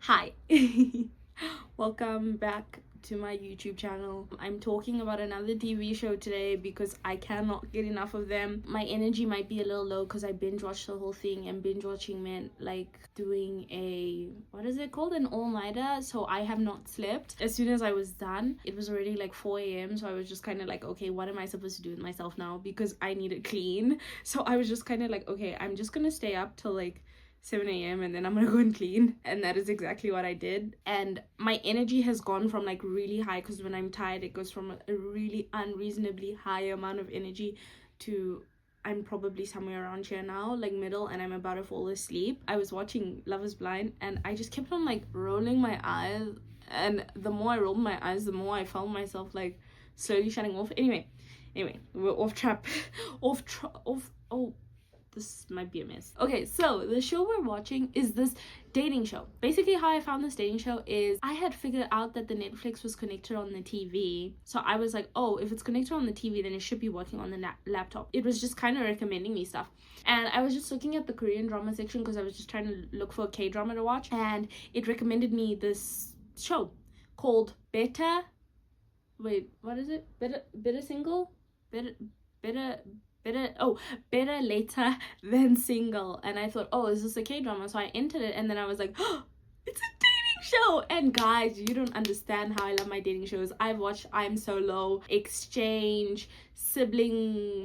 Hi. Welcome back to my YouTube channel. I'm talking about another TV show today because I cannot get enough of them. My energy might be a little low because I binge watched the whole thing, and binge watching meant like doing a, what is it called, an all-nighter. So I have not slept. As soon as I was done, it was already like 4 a.m. So I was just kind of like, okay, what am I supposed to do with myself now, because I need it clean. So I was just kind of like, okay, I'm just gonna stay up till like 7 a.m. and then I'm gonna go and clean. And that is exactly what I did. And my energy has gone from like really high, because when I'm tired, it goes from a really unreasonably high amount of energy to I'm probably somewhere around here now, like middle, and I'm about to fall asleep. I was watching Love is Blind and I just kept on like rolling my eyes. And the more I rolled my eyes, the more I found myself like slowly shutting off. Anyway, we're off trap. Oh, this might be a mess. Okay, so the show we're watching is this dating show. Basically, how I found this dating show is I had figured out that the Netflix was connected on the TV. So I was like, oh, if it's connected on the TV, then it should be working on the laptop. It was just kind of recommending me stuff. And I was just looking at the Korean drama section because I was just trying to look for a K-drama to watch. And it recommended me this show called Better. Wait, what is it? Better Single? Better Better Later Than Single. And I thought, oh, is this a K-drama? So I entered it, and then I was like, oh, it's a dating show. And guys, you don't understand how I love my dating shows. I've watched I'm So Low, Exchange,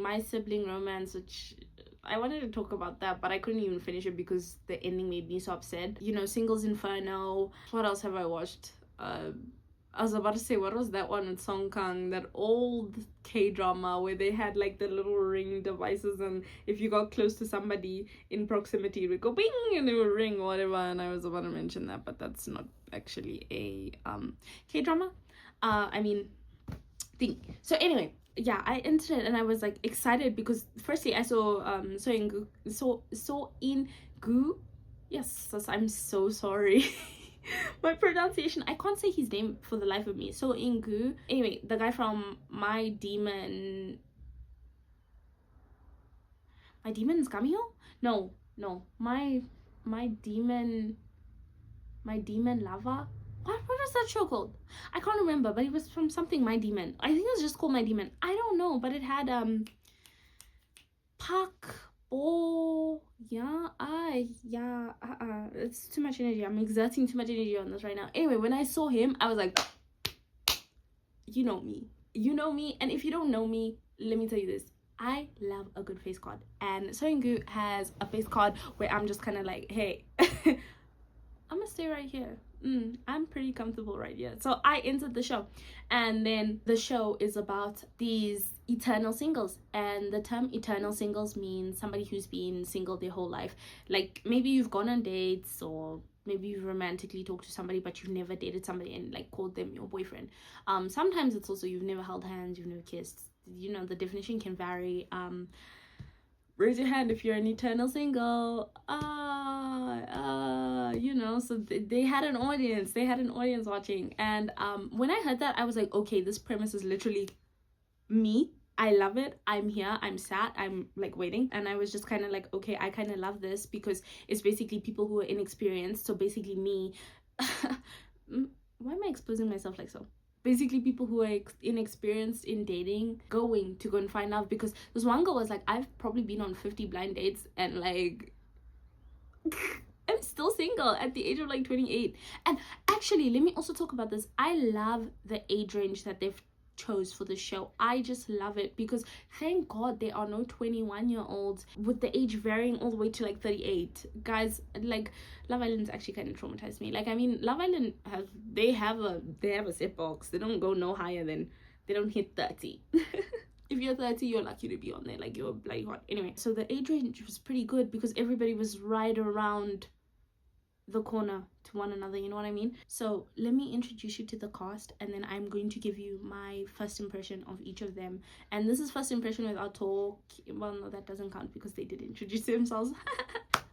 My Sibling Romance, which I wanted to talk about that, but I couldn't even finish it because the ending made me so upset. You know, Singles Inferno. What else have I watched? I was about to say, what was that one with Song Kang? That old K-drama where they had like the little ring devices, and if you got close to somebody in proximity, it would go bing and it would ring or whatever. And I was about to mention that, but that's not actually a K-drama. I mean, thing. So anyway, yeah, I entered it and I was like excited because firstly I saw So In Gu. Yes, I'm so sorry. My pronunciation, I can't say his name for the life of me. So In Gu. Anyway, the guy from My Demon's Gamio? No. My Demon Lava? What was that show called? I can't remember, but it was from something My Demon. I think it was just called My Demon. I don't know, but it had Park Oh yeah, it's too much energy. I'm exerting too much energy on this right now. Anyway, when I saw him, I was like, you know me, and if you don't know me, let me tell you this. I love a good face card, and Soyungu has a face card where I'm just kind of like, hey, I'm gonna stay right here. I'm pretty comfortable right here. So I entered the show, and then the show is about these eternal singles. And the term eternal singles means somebody who's been single their whole life. Like maybe you've gone on dates, or maybe you've romantically talked to somebody, but you've never dated somebody and like called them your boyfriend. Sometimes it's also you've never held hands, you've never kissed. You know, the definition can vary. Raise your hand if you're an eternal single. You know, so they had an audience watching. And when I heard that, I was like, okay, this premise is literally me. I love it. I'm here, I'm sat, I'm like waiting. And I was just kind of like, okay, I kind of love this because it's basically people who are inexperienced. So basically me. Why am I exposing myself like so? Basically people who are inexperienced in dating going to go and find out. Because this one girl was like, I've probably been on 50 blind dates and like I'm still single at the age of like 28. And actually, let me also talk about this. I love the age range that they've chose for the show. I just love it because thank God there are no 21-year-olds, with the age varying all the way to like 38. Guys, like Love Island's actually kind of traumatized me. Like, I mean, Love Island they have a set box. They don't go no higher than, they don't hit 30. If you're 30, you're lucky to be on there. Like, you're bloody hot. Anyway, so the age range was pretty good because everybody was right around the corner to one another, you know what I mean? So let me introduce you to the cast, and then I'm going to give you my first impression of each of them. And this is first impression without talk. Well, no, that doesn't count because they did introduce themselves.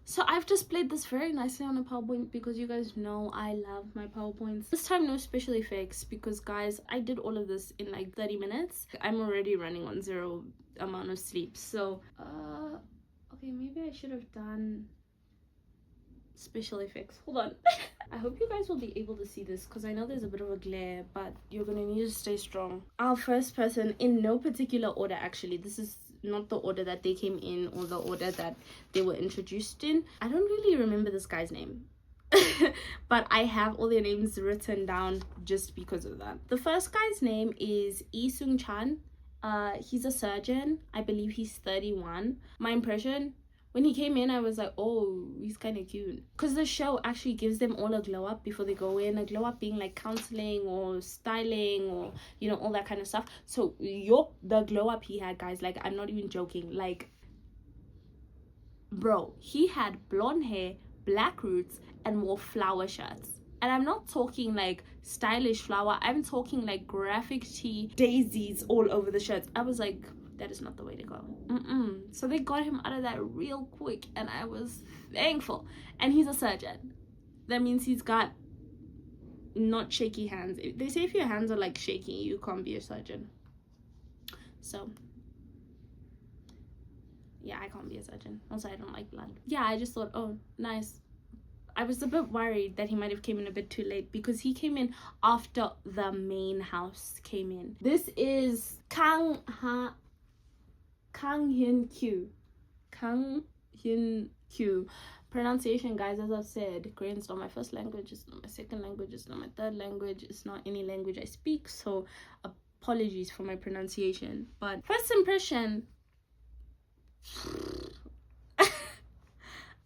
So I've displayed this very nicely on a PowerPoint because you guys know I love my PowerPoints. This time no special effects because guys, I did all of this in like 30 minutes. I'm already running on 0 amount of sleep. So okay, maybe I should have done special effects. Hold on. I hope you guys will be able to see this because I know there's a bit of a glare, but you're gonna need to stay strong. Our first person, in no particular order actually, this is not the order that they came in or the order that they were introduced in. I don't really remember this guy's name. But I have all their names written down just because of that. The first guy's name is Lee Sung Chan. He's a surgeon. I believe he's 31. My impression when he came in, I was like, oh, he's kind of cute, because the show actually gives them all a glow up before they go in. A glow up being like counseling or styling or, you know, all that kind of stuff. So the glow up he had, guys, like, I'm not even joking, like, bro, he had blonde hair, black roots, and wore flower shirts. And I'm not talking like stylish flower, I'm talking like graphic tee daisies all over the shirts. I was like, that is not the way to go. So they got him out of that real quick, and I was thankful. And he's a surgeon. That means he's got not shaky hands. They say if your hands are like shaky, you can't be a surgeon. So yeah, I can't be a surgeon. Also, I don't like blood. Yeah, I just thought, oh, nice. I was a bit worried that he might have came in a bit too late, because he came in after the main house came in. This is Kang Hyun Kyu. Kang Hyun Kyu. Pronunciation, guys, as I've said, Korean's not my first language, it's not my second language, it's not my third language, it's not any language I speak, so apologies for my pronunciation. But first impression,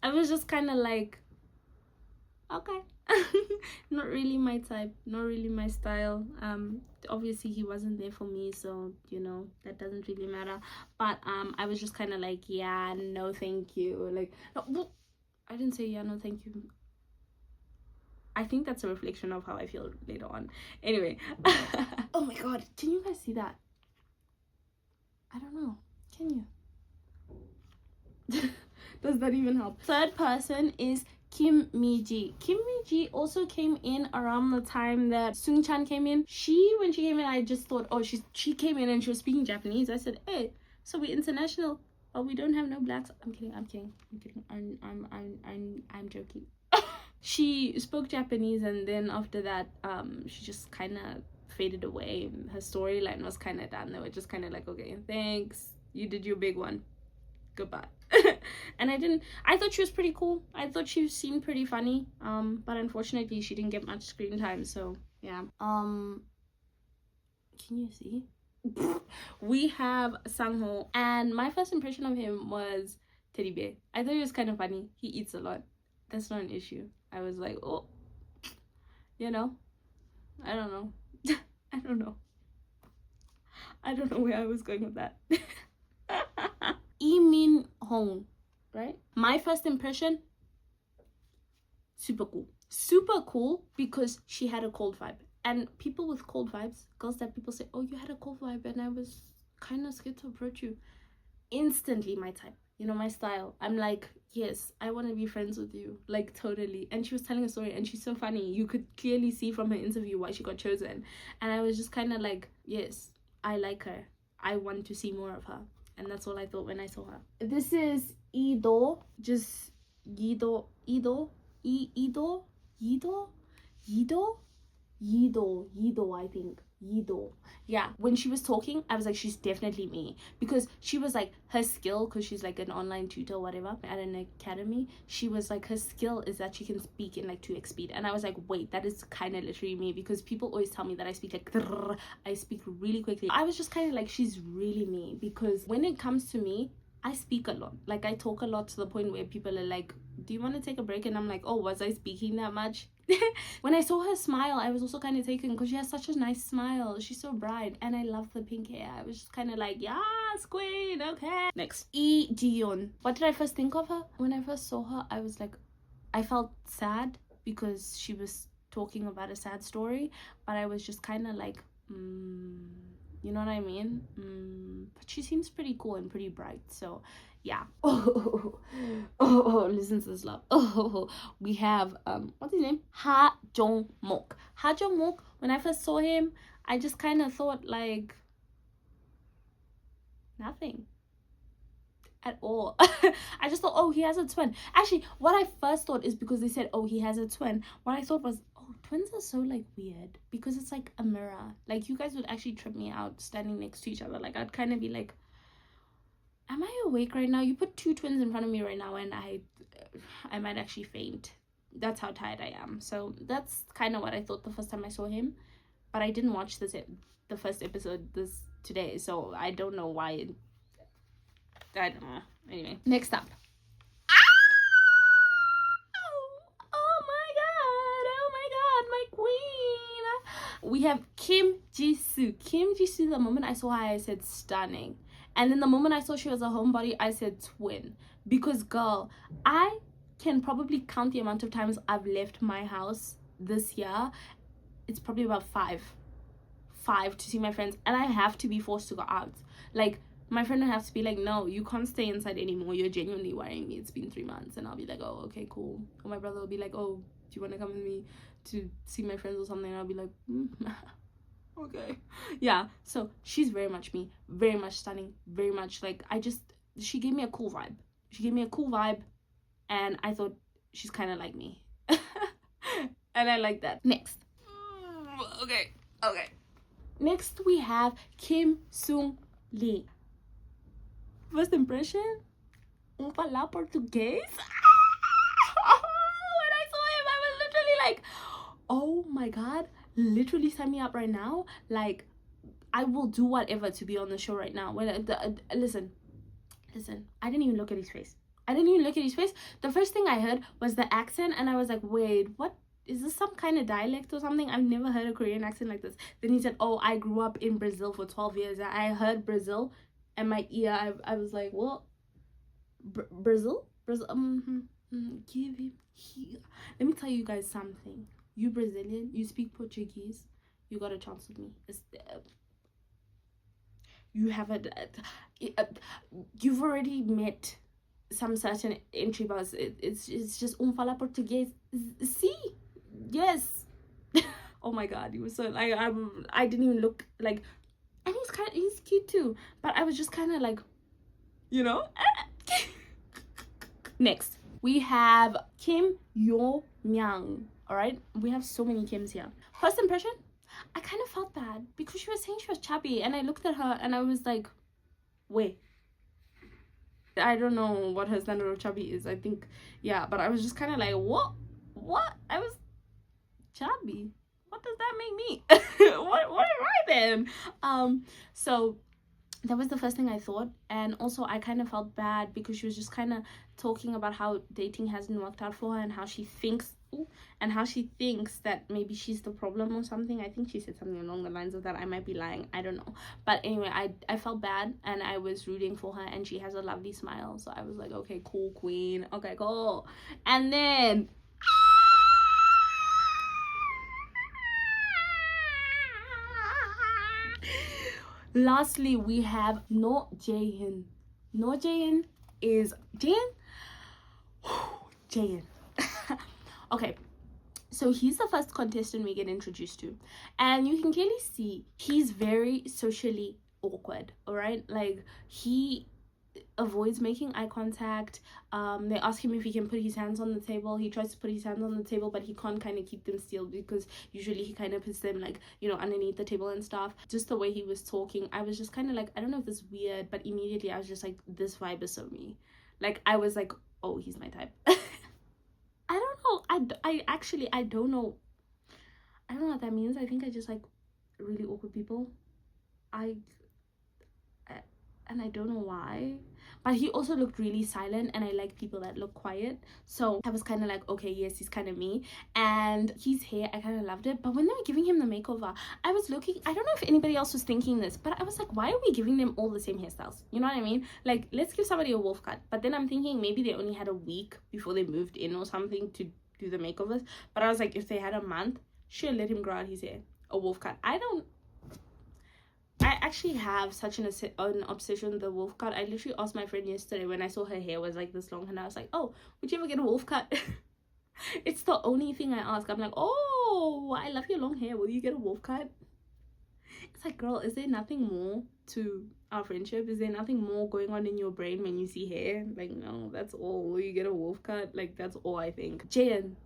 I was just kind of like, okay. Not really my type, not really my style. Obviously he wasn't there for me, so you know that doesn't really matter. But I was just kind of like, yeah, no thank you. Like, no, I didn't say yeah, no thank you. I think that's a reflection of how I feel later on. Anyway. Oh my god, can you guys see that? I don't know, can you? Does that even help? Third person is Kim Mi-ji. Kim Mi-ji also came in around the time that Sung Chan came in. When she came in, I just thought, oh, she came in and she was speaking Japanese. I said, hey, so we're international, but we don't have no blacks. I'm kidding. I'm joking. She spoke Japanese, and then after that, she just kind of faded away. Her storyline was kind of done. They were just kind of like, okay, thanks, you did your big one, goodbye. And I thought she was pretty cool. I thought she seemed pretty funny, but unfortunately she didn't get much screen time, so yeah. Can you see? We have Sang-ho, and my first impression of him was teddy bear. I thought he was kind of funny. He eats a lot. That's not an issue. I was like, oh, you know, I don't know. I don't know where I was going with that. Lee Min-hong, right? My first impression, super cool, because she had a cold vibe. And people with cold vibes, girls that people say, oh, you had a cold vibe and I was kind of scared to approach you, instantly my type, you know, my style. I'm like, yes, I want to be friends with you, like, totally. And she was telling a story, and she's so funny. You could clearly see from her interview why she got chosen, and I was just kind of like, yes, I like her, I want to see more of her. And that's all I thought when I saw her. This is Ido, just Ido, I think. Yido. Yeah, when she was talking, I was like, she's definitely me, because she was like, her skill, because she's like an online tutor or whatever at an academy, she was like, her skill is that she can speak in like 2x speed. And I was like, wait, that is kind of literally me, because people always tell me that I speak like I speak really quickly. I was just kind of like, she's really me, because when it comes to me, I speak a lot. Like, I talk a lot to the point where people are like, do you want to take a break? And I'm like, oh, was I speaking that much? When I saw her smile, I was also kind of taken, because she has such a nice smile. She's so bright, and I love the pink hair. I was just kind of like, yes, queen, okay. Next, Lee Ji-yeon. What did I first think of her? When I first saw her, I was like, I felt sad, because she was talking about a sad story, but I was just kind of like, you know what I mean? But she seems pretty cool and pretty bright, so yeah. Listen to this love. We have what's his name? Ha Jong-mok. Ha Jong-mok, when I first saw him, I just kind of thought like nothing. at all. I just thought, oh, he has a twin. Actually, what I first thought is because they said, oh, he has a twin. What I thought was, oh, twins are so like weird because it's like a mirror. Like you guys would actually trip me out standing next to each other. Like I'd kind of be like, am I awake right now? You put two twins in front of me right now and I might actually faint. That's how tired I am. So that's kind of what I thought the first time I saw him. But I didn't watch the first episode today, so I don't know why. I don't know. Anyway, next up. Oh my god, my queen. We have Kim Jisoo. Kim Jisoo, the moment I saw her, I said stunning. And then the moment I saw she was a homebody, I said twin. Because girl, I can probably count the amount of times I've left my house this year. It's probably about five to see my friends, and I have to be forced to go out. Like my friend would have to be like, no, you can't stay inside anymore, you're genuinely worrying me, it's been 3 months. And I'll be like, oh, okay, cool. Or my brother will be like, oh, do you want to come with me to see my friends or something? And I'll be like, okay. Yeah, so she's very much me, very much stunning, very much like, she gave me a cool vibe, and I thought she's kind of like me. And I like that. Next. Okay. Next we have Kim Sung Lee. First impression? Un falar portugués? When I saw him, I was literally like, oh my god, literally sign me up right now. Like, I will do whatever to be on the show right now. Listen, I didn't even look at his face. The first thing I heard was the accent, and I was like, wait, what? Is this some kind of dialect or something? I've never heard a Korean accent like this. Then he said, oh, I grew up in Brazil for 12 years. I heard Brazil, and my ear, I was like, what? Brazil? Give him here. Let me tell you guys something. You Brazilian, you speak Portuguese, you got a chance with me. You have you've already met some certain entry bars. It's just fala português. See? Yes. Oh my god, he was so like, I didn't even look like, and he's cute too, but I was just kind of like, you know. Next we have Kim Yo Myung. All right, we have so many Kims here. First impression, I kind of felt bad because she was saying she was chubby, and I looked at her and I was like, wait, I don't know what her standard of chubby is. I think, yeah, but I was just kind of like, what? I was chubby. What does that make me? what am I then? So that was the first thing I thought. And also I kind of felt bad because she was just kind of talking about how dating hasn't worked out for her, and how she thinks that maybe she's the problem or something. I think she said something along the lines of that. I might be lying, I don't know. But anyway, I felt bad, and I was rooting for her, and she has a lovely smile. So I was like, okay, cool, queen. Okay, cool. And then lastly, we have No Jae-in. No Jae-in is Jae-in. Okay, so he's the first contestant we get introduced to, and you can clearly see he's very socially awkward. All right, like he avoids making eye contact. They ask him if he can put his hands on the table. He tries to put his hands on the table, but he can't kind of keep them still, because usually he kind of puts them like, you know, underneath the table and stuff. Just the way he was talking, I was just kind of like, I don't know if this is weird, but immediately I was just like, this vibe is so me. Like I was like, oh, he's my type. I don't know. I don't know. I don't know what that means. I think I just like really awkward people. And I don't know why, but he also looked really silent, and I like people that look quiet. So I was kind of like, okay, yes, he's kind of me. And his hair, I kind of loved it. But when they were giving him the makeover, I was looking, I don't know if anybody else was thinking this, but I was like, why are we giving them all the same hairstyles? You know what I mean? Like, let's give somebody a wolf cut. But then I'm thinking maybe they only had a week before they moved in or something to do the makeovers. But I was like, if they had a month, sure, let him grow out his hair. A wolf cut. I actually have such an obsession with the wolf cut. I literally asked my friend yesterday when I saw her hair was like this long, and I was like, oh, would you ever get a wolf cut? It's the only thing I ask. I'm like, oh, I love your long hair, will you get a wolf cut? It's like, girl, is there nothing more to our friendship? Is there nothing more going on in your brain when you see hair? Like, no, that's all. You get a wolf cut, like, that's all I think. Jaden,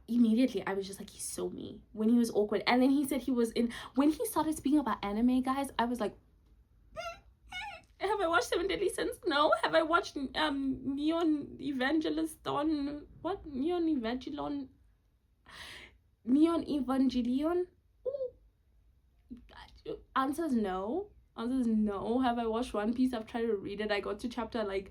immediately I was just like, he's so me. When he was awkward, and then he said he was in, when he started speaking about anime, guys, I was like, have I watched Seven Deadly Sins? No. Have I watched Neon Evangelion? What? Neon Evangelion? Ooh. Answers no. Have I watched One Piece? I've tried to read it. I got to chapter like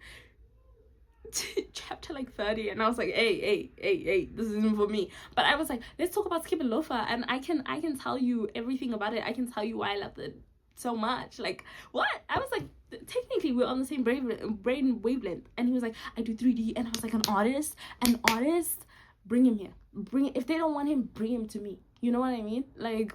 30, and I was like, hey, this isn't for me. But I was like, let's talk about Skip and Loafer, and I can tell you everything about it. I can tell you why I loved it so much. Like, what? I was like, technically we're on the same brain wavelength. And he was like, I do 3D. And I was like, an artist, bring him here. If they don't want him, bring him to me. You know what I mean? Like,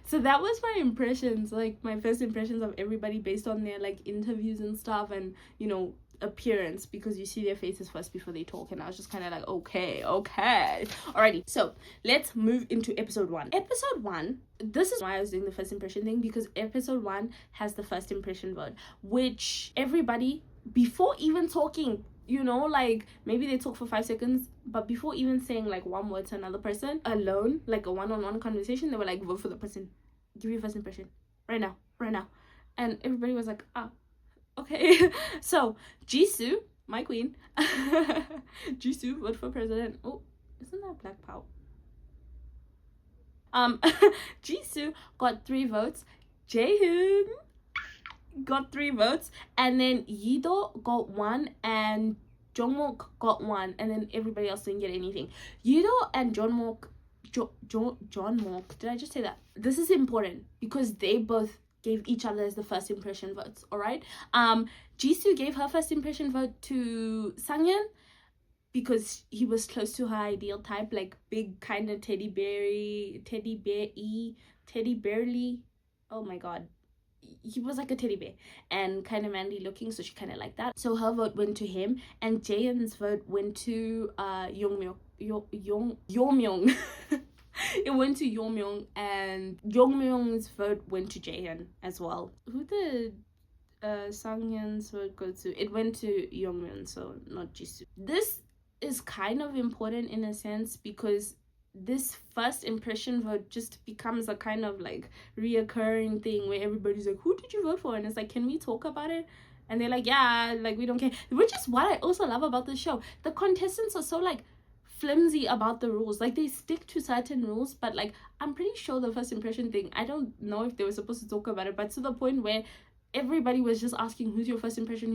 so that was my impressions, like my first impressions of everybody based on their like interviews and stuff, and you know, appearance, because you see their faces first before they talk. And I was just kind of like, okay, alrighty. So let's move into episode 1. Episode 1, this is why I was doing the first impression thing, because episode 1 has the first impression vote, which everybody, before even talking, you know, like maybe they talk for 5 seconds, but before even saying like one word to another person alone, like a one-on-one conversation, they were like, vote for the person, give your first impression right now. And everybody was like, okay. So Jisoo, my queen, Jisoo, vote for president. Oh, isn't that Black Power? Jisoo got 3 votes. Jaehoon got 3 votes, and then Yido got 1, and Jungmook got 1, and then everybody else didn't get anything. Yido and Jungmook, did I just say that? This is important because they both gave each other the first impression votes. All right. Jisoo gave her first impression vote to Sangyeon because he was close to her ideal type, like big kind of teddy bearly. Oh my god, he was like a teddy bear and kind of manly looking, so she kind of liked that. So her vote went to him, and Jaehyun's vote went to Yeongmyeong. It went to Yeongmyeong, and Yeongmyeong's vote went to Jaehyun as well. Who did Sangyeon's vote go to? It went to Yeongmyeong, so not Jisoo. This is kind of important in a sense, because this first impression vote just becomes a kind of like reoccurring thing where everybody's like, who did you vote for? And it's like, can we talk about it? And they're like, yeah, like we don't care. Which is what I also love about this show. The contestants are so like flimsy about the rules. Like they stick to certain rules, but like I'm pretty sure the first impression thing, I don't know if they were supposed to talk about it, but to the point where everybody was just asking, who's your first impression?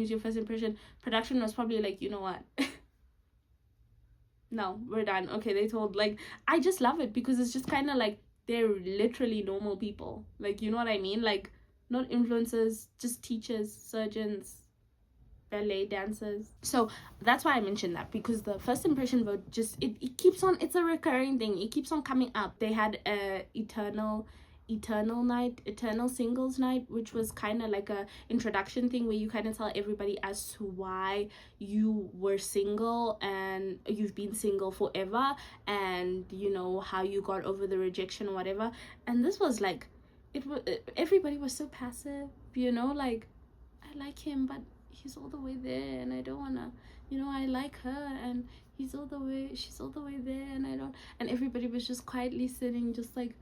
Production was probably like, you know what, no, we're done. Okay, they told, like, I just love it because it's just kind of like they're literally normal people, like, you know what I mean, like not influencers, just teachers, surgeons, ballet dancers. So that's why I mentioned that, because the first impression vote just it keeps on, it's a recurring thing, it keeps on coming up. They had a eternal singles night, which was kind of like a introduction thing where you kind of tell everybody as to why you were single and you've been single forever, and you know how you got over the rejection or whatever. And this was like, everybody was so passive, you know, like, I like him but he's all the way there and I don't wanna, you know, I like her and she's all the way there and I don't. And everybody was just quietly sitting, just like,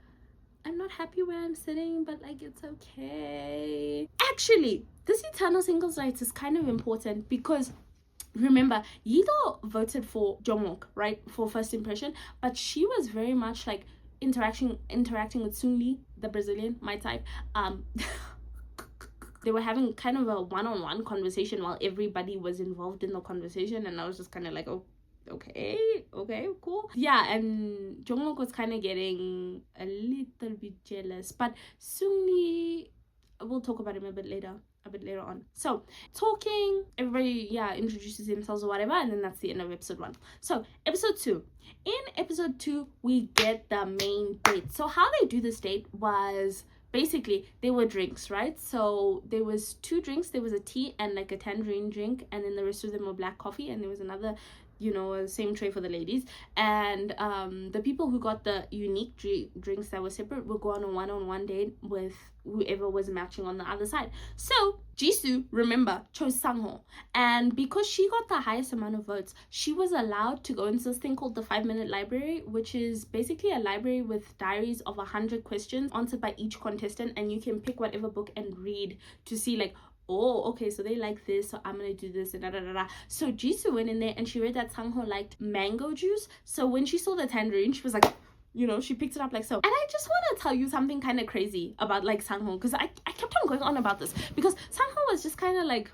I'm not happy where I'm sitting, but like it's okay. Actually, this eternal singles night is kind of important because remember, Yido voted for Jungwook, right, for first impression, but she was very much like interacting with Seungri, the Brazilian, my type. They were having kind of a one-on-one conversation while everybody was involved in the conversation, and I was just kind of like, oh, okay, cool. Yeah, and Jungkook was kind of getting a little bit jealous, but Seungri, we'll talk about him a bit later on. So talking, everybody introduces themselves or whatever, and then that's the end of episode 1. So episode 2. In episode 2, we get the main date. So how they do this date was, basically, they were drinks, right? So there was 2 drinks. There was a tea and like a tangerine drink, and then the rest of them were black coffee, and there was another you know, a same tray for the ladies, and the people who got the unique drinks that were separate would go on a one-on-one date with whoever was matching on the other side. So Jisoo, remember, chose Sangho, and because she got the highest amount of votes, she was allowed to go into this thing called the 5-minute library, which is basically a library with diaries of 100 questions answered by each contestant, and you can pick whatever book and read to see like, oh, okay, so they like this, so I'm gonna do this, and da da da da. So Jisoo went in there and she read that Sangho liked mango juice. So when she saw the tangerine, she was like, you know, she picked it up like so. And I just want to tell you something kind of crazy about like Sangho, because I kept on going on about this, because Sangho was just kind of like,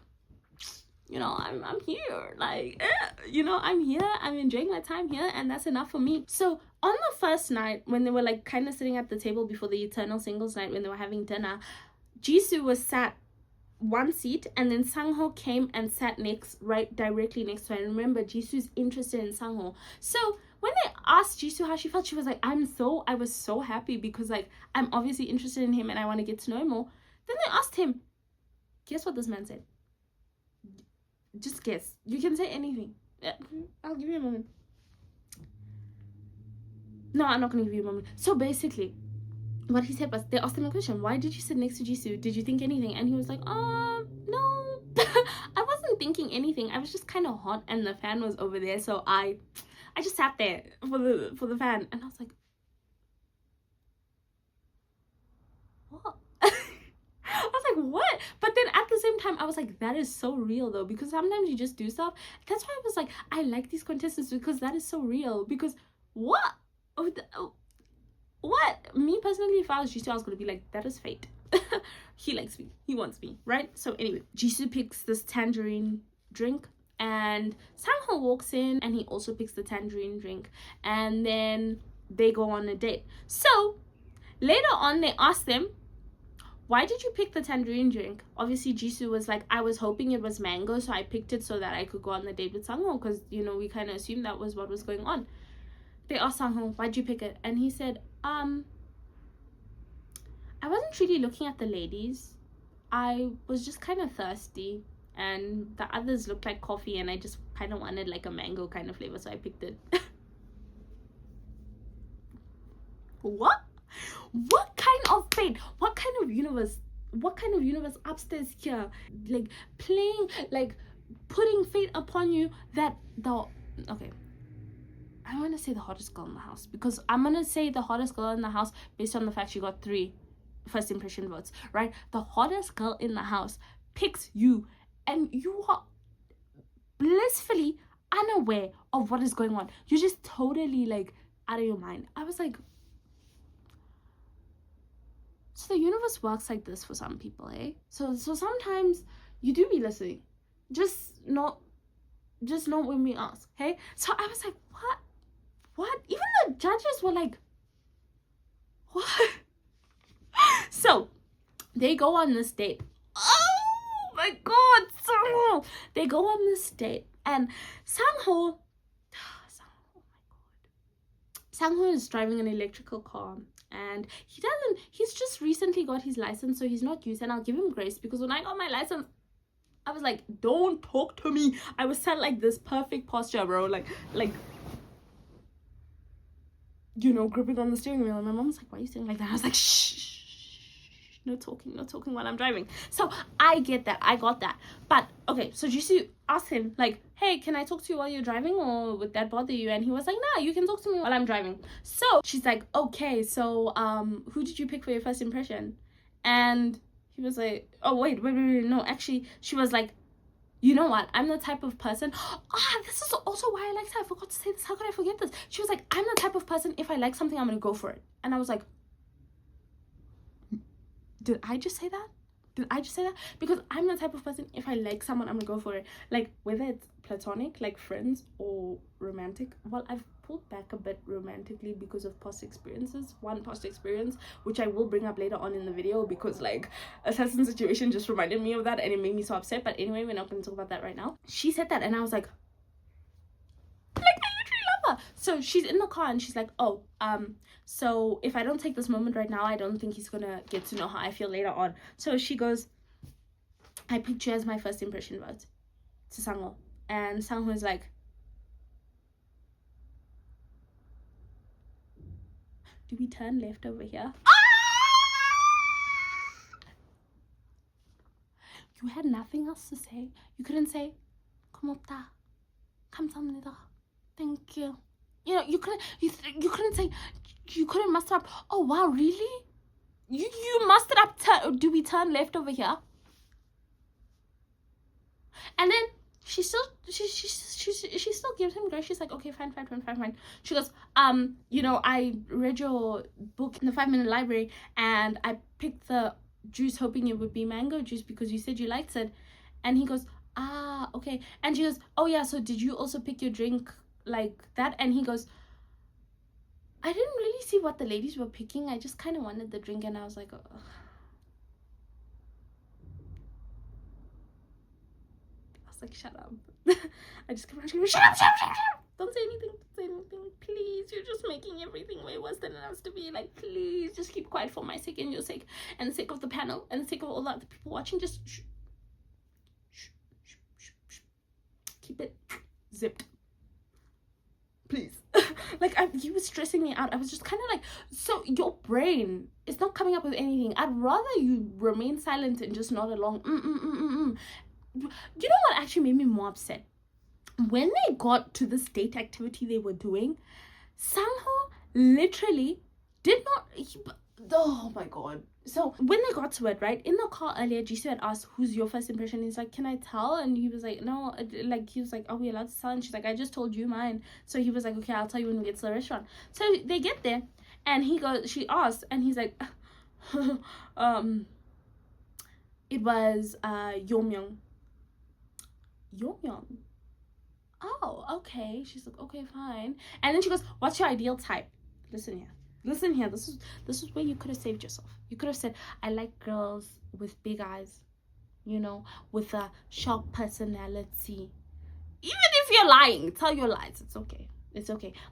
you know, I'm here, like, you know, I'm here, I'm enjoying my time here, and that's enough for me. So on the first night, when they were like kind of sitting at the table before the Eternal Singles night, when they were having dinner, Jisoo was sat one seat, and then Sangho came and sat directly next to her. And remember, Jisoo's interested in Sangho. So when they asked Jisoo how she felt, she was like, I was so happy, because like I'm obviously interested in him and I want to get to know him more. Then they asked him, guess what this man said? Just guess. You can say anything. I'll give you a moment. No, I'm not gonna give you a moment. So basically, what he said was, they asked him a question, why did you sit next to Jisoo? Did you think anything? And he was like, no. I wasn't thinking anything. I was just kind of hot and the fan was over there, so I just sat there for the fan. And I was like, what? I was like, what? But then at the same time, I was like, that is so real though, because sometimes you just do stuff. That's why I was like, I like these contestants, because that is so real. Because what? What? Me personally, if I was Jisoo, I was gonna be like, that is fate. He likes me, he wants me, right? So anyway, Jisoo picks this tangerine drink, and Sangho walks in and he also picks the tangerine drink, and then they go on a date. So later on, they ask them, why did you pick the tangerine drink? Obviously Jisoo was like, I was hoping it was mango, so I picked it so that I could go on the date with Sangho, because, you know, we kind of assumed that was what was going on. They asked Sangho, why'd you pick it? And he said, I wasn't really looking at the ladies. I was just kind of thirsty, and the others looked like coffee, and I just kind of wanted like a mango kind of flavor, so I picked it. What? What kind of fate? What kind of universe? What kind of universe upstairs here? Like playing, like putting fate upon you that okay. I want to say the hottest girl in the house, because I'm going to say the hottest girl in the house based on the fact she got 3 first impression votes, right? The hottest girl in the house picks you, and you are blissfully unaware of what is going on. You're just totally like out of your mind. I was like, so the universe works like this for some people, eh? So sometimes you do be listening, just not when we ask, hey? So I was like, what? Even the judges were like, what? So they go on this date. Oh my god, Sangho! They go on this date, and Sangho is driving an electrical car, and he's just recently got his license, so he's not used, and I'll give him grace, because when I got my license, I was like, don't talk to me. I was sat like this perfect posture, bro, like you know, gripping on the steering wheel, and my mom was like, why are you sitting like that? I was like, shh, no talking while I'm driving. So I get that, I got that. But okay, so Jisoo asked him like, hey, can I talk to you while you're driving, or would that bother you? And he was like, nah, you can talk to me while I'm driving. So she's like, okay, so who did you pick for your first impression? And he was like, oh wait, no, actually, she was like, you know what, I'm the type of person, this is also why I liked her, I forgot to say this, how could I forget this? She was like, I'm the type of person, if I like something, I'm gonna go for it. And I was like, did I just say that? Because I'm the type of person, if I like someone, I'm gonna go for it. Like, whether it's platonic, like friends, or romantic. Well, I've pulled back a bit romantically because of past experiences. One past experience, which I will bring up later on in the video, because like a certain situation just reminded me of that and it made me so upset. But anyway, we're not going to talk about that right now. She said that and I was like, I literally love her. So she's in the car and she's like, oh, so if I don't take this moment right now, I don't think he's gonna get to know how I feel later on. So she goes, I picked you as my first impression vote to Sangho. And Sangho is like, Do we turn left over here? You had nothing else to say. You couldn't say, 고맙다, 감사합니다, thank you. You know, you couldn't say, you couldn't muster up, oh wow, really? You mustered up, do we turn left over here? And then she still gives him grace. She's like, okay, fine. She goes, you know, I read your book in the 5-minute library and I picked the juice hoping it would be mango juice because you said you liked it. And he goes, ah, okay. And she goes, oh yeah, so did you also pick your drink like that? And he goes, I didn't really see what the ladies were picking. I just kind of wanted the drink. And I was like, ugh. I was like, shut up. I just kept on screaming, shut up. Don't say anything. Please, you're just making everything way worse than it has to be. Like, please, just keep quiet for my sake and your sake and the sake of the panel and the sake of all the other people watching. Just shh. Keep it zipped. Please. Like, you were stressing me out. I was just kind of like, so your brain is not coming up with anything. I'd rather you remain silent and just nod along. You know what actually made me more upset? When they got to this date activity they were doing, Sangho literally did not... oh my god. So when they got to it, right, in the car earlier, Jisoo had asked, who's your first impression? He's like, can I tell? And he was like, no. Like, he was like, are we allowed to tell? And she's like, I just told you mine. So he was like, okay, I'll tell you when we get to the restaurant. So they get there and she asked, and he's like, it was Yeomyeong. Yeomyeong. Oh, okay. She's like, okay, fine. And then she goes, what's your ideal type? Listen here. This is where you could have saved yourself. You could have said, I like girls with big eyes, you know, with a sharp personality. Even if you're lying, tell your lies. It's okay.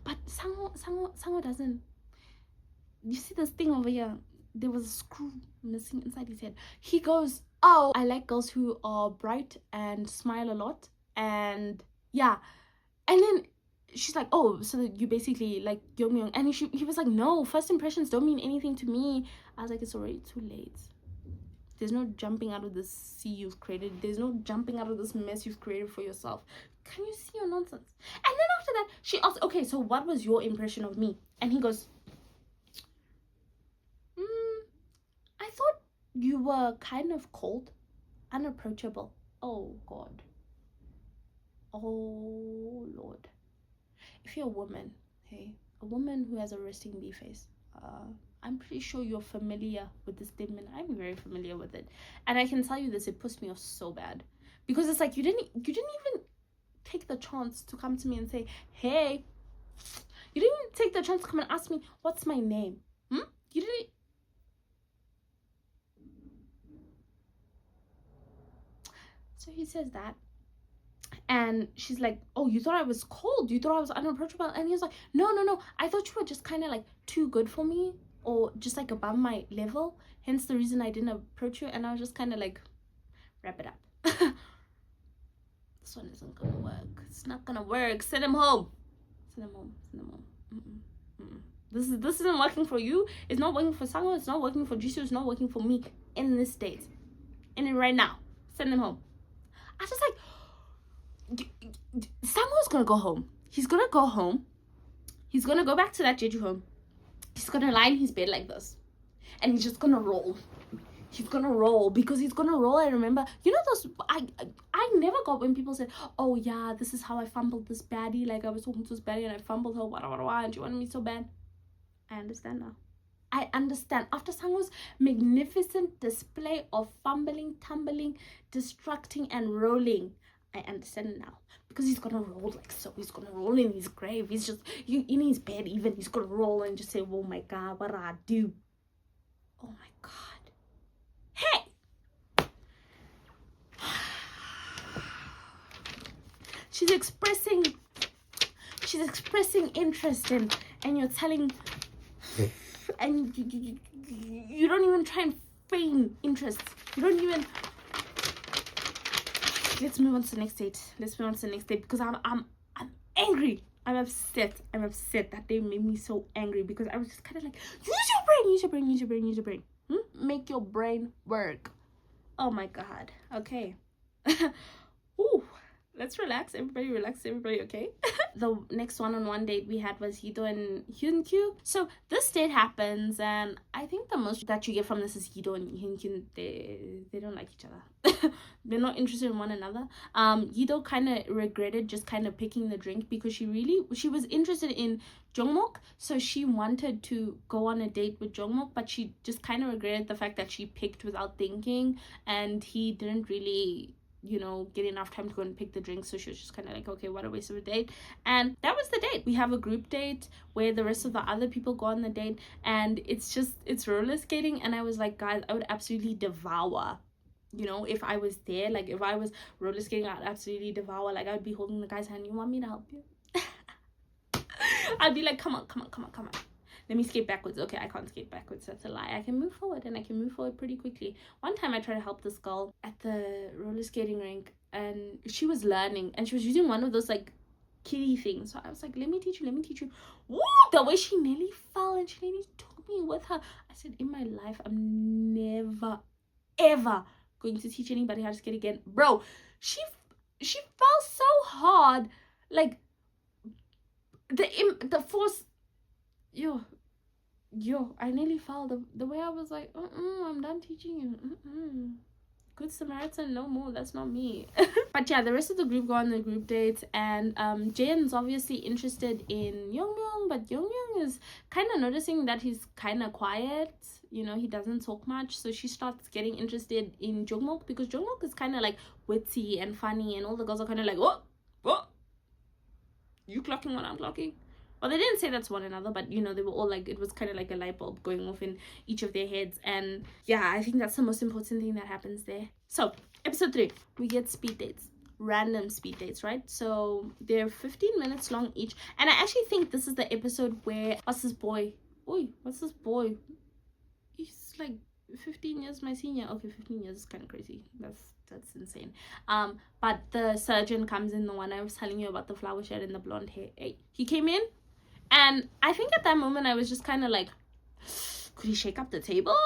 But Sangho doesn't. You see this thing over here? There was a screw missing inside his head. He goes, oh, I like girls who are bright and smile a lot. And yeah. And then she's like, oh, so you basically like Yeomyeong. And he was like, no, first impressions don't mean anything to me. I was like, it's already too late. There's no jumping out of this sea you've created. There's no jumping out of this mess you've created for yourself. Can you see your nonsense? And then after that, she asked, okay, so what was your impression of me? And he goes, I thought you were kind of cold, unapproachable. Oh, God. Oh, Lord. If you're a woman, hey, a woman who has a resting bee face, I'm pretty sure you're familiar with this statement. I'm very familiar with it. And I can tell you this, it puts me off so bad. Because it's like, you didn't even take the chance to come to me and say, hey. You didn't even take the chance to come and ask me, what's my name? You didn't. So he says that. And she's like, oh, you thought I was cold? You thought I was unapproachable? And he was like, no. I thought you were just kind of like too good for me, or just like above my level. Hence the reason I didn't approach you. And I was just kind of like, wrap it up. This one isn't gonna work. It's not gonna work. Send him home. This isn't working for you. It's not working for Sangho. It's not working for Jisoo. It's not working for me in this state. In it right now. Send him home. I was just like, Sangho's gonna go home. He's gonna go home. He's gonna go back to that Jeju home. He's gonna lie in his bed like this. And he's just gonna roll. He's gonna roll because he's gonna roll. I remember, you know those, I never got when people said, oh yeah, this is how I fumbled this baddie. Like I was talking to this baddie and I fumbled her, and she wanted me so bad. I understand now. I understand. After Sangho's magnificent display of fumbling, tumbling, distracting, and rolling, I understand it now. Because he's gonna roll like so. He's gonna roll in his grave. He's just in his bed even. He's gonna roll and just say, oh my God, what do I do? Oh my God. Hey! She's expressing interest in, and you're telling, and you don't even try and feign interest. You don't even. Let's move on to the next date. Because I'm angry. I'm upset. That day made me so angry because I was just kind of like, use your brain, use your brain, use your brain, use your brain. Make your brain work. Oh my god. Okay. Ooh, let's relax. Everybody relax. Everybody okay? The next one-on-one date we had was Hido and Hyunkyu. So this date happens, and I think the most that you get from this is Hido and Hyunkyu, they don't like each other. They're not interested in one another. Hido kind of regretted just kind of picking the drink because she was interested in Jungmook, so she wanted to go on a date with Jungmook, but she just kind of regretted the fact that she picked without thinking, and he didn't really, you know, get enough time to go and pick the drink. So she was just kind of like, okay, what a waste of a date. And that was the date. We have a group date where the rest of the other people go on the date, and it's roller skating. And I was like, guys, I would absolutely devour, you know, if I was there, like if I was roller skating, I'd absolutely devour. Like I would be holding the guy's hand. You want me to help you? I'd be like, come on. Let me skate backwards. Okay, I can't skate backwards. That's a lie. I can move forward, and I can move forward pretty quickly. One time I tried to help this girl at the roller skating rink, and she was learning, and she was using one of those like kiddie things. So I was like, let me teach you. Woo! The way she nearly fell and she nearly took me with her. I said, in my life, I'm never, ever going to teach anybody how to skate again. Bro, she fell so hard. Like, the force... Yo, I nearly fell. The way I was like, I'm done teaching you. Good Samaritan, no more. That's not me. But yeah, the rest of the group go on the group dates, and Jaehyun's obviously interested in Youngyoung, but Youngyoung is kind of noticing that he's kind of quiet. You know, he doesn't talk much, so she starts getting interested in Jungmook because Jungmook is kind of like witty and funny, and all the girls are kind of like, what? You clocking what I'm clocking? Well, they didn't say that to one another, but you know, they were all like, it was kind of like a light bulb going off in each of their heads. And yeah, I think that's the most important thing that happens there. So episode 3, we get speed dates, random speed dates, right? So they're 15 minutes long each, and I actually think this is the episode where what's this boy, he's like 15 years my senior. Okay, 15 years is kind of crazy. That's insane. But the surgeon comes in, the one I was telling you about, the flower shirt and the blonde hair. Hey, he came in, and I think at that moment I was just kind of like, could he shake up the tables?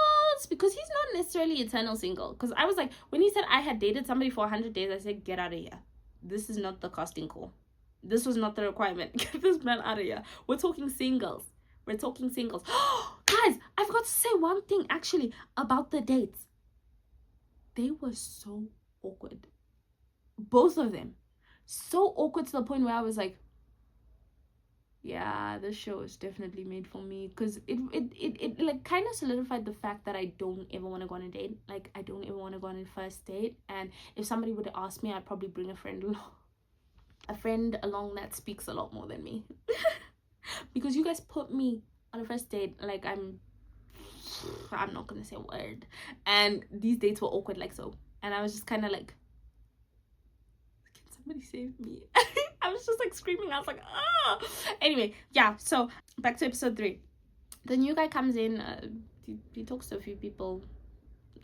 Because he's not necessarily eternal single. Because I was like, when he said I had dated somebody for 100 days, I said, get out of here. This is not the casting call. This was not the requirement. Get this man out of here. We're talking singles. Guys, I forgot to say one thing actually about the dates. They were so awkward. Both of them. So awkward to the point where I was like, yeah, this show is definitely made for me, because it like kind of solidified the fact that I don't ever want to go on a date. Like, I don't ever want to go on a first date, and if somebody would ask me, I'd probably bring a friend along that speaks a lot more than me. Because you guys put me on a first date, like I'm not gonna say a word, and these dates were awkward like so, and I was just kind of like, can somebody save me? I was just like screaming. I was like, ah. Anyway, yeah, so back to episode 3. The new guy comes in, he talks to a few people.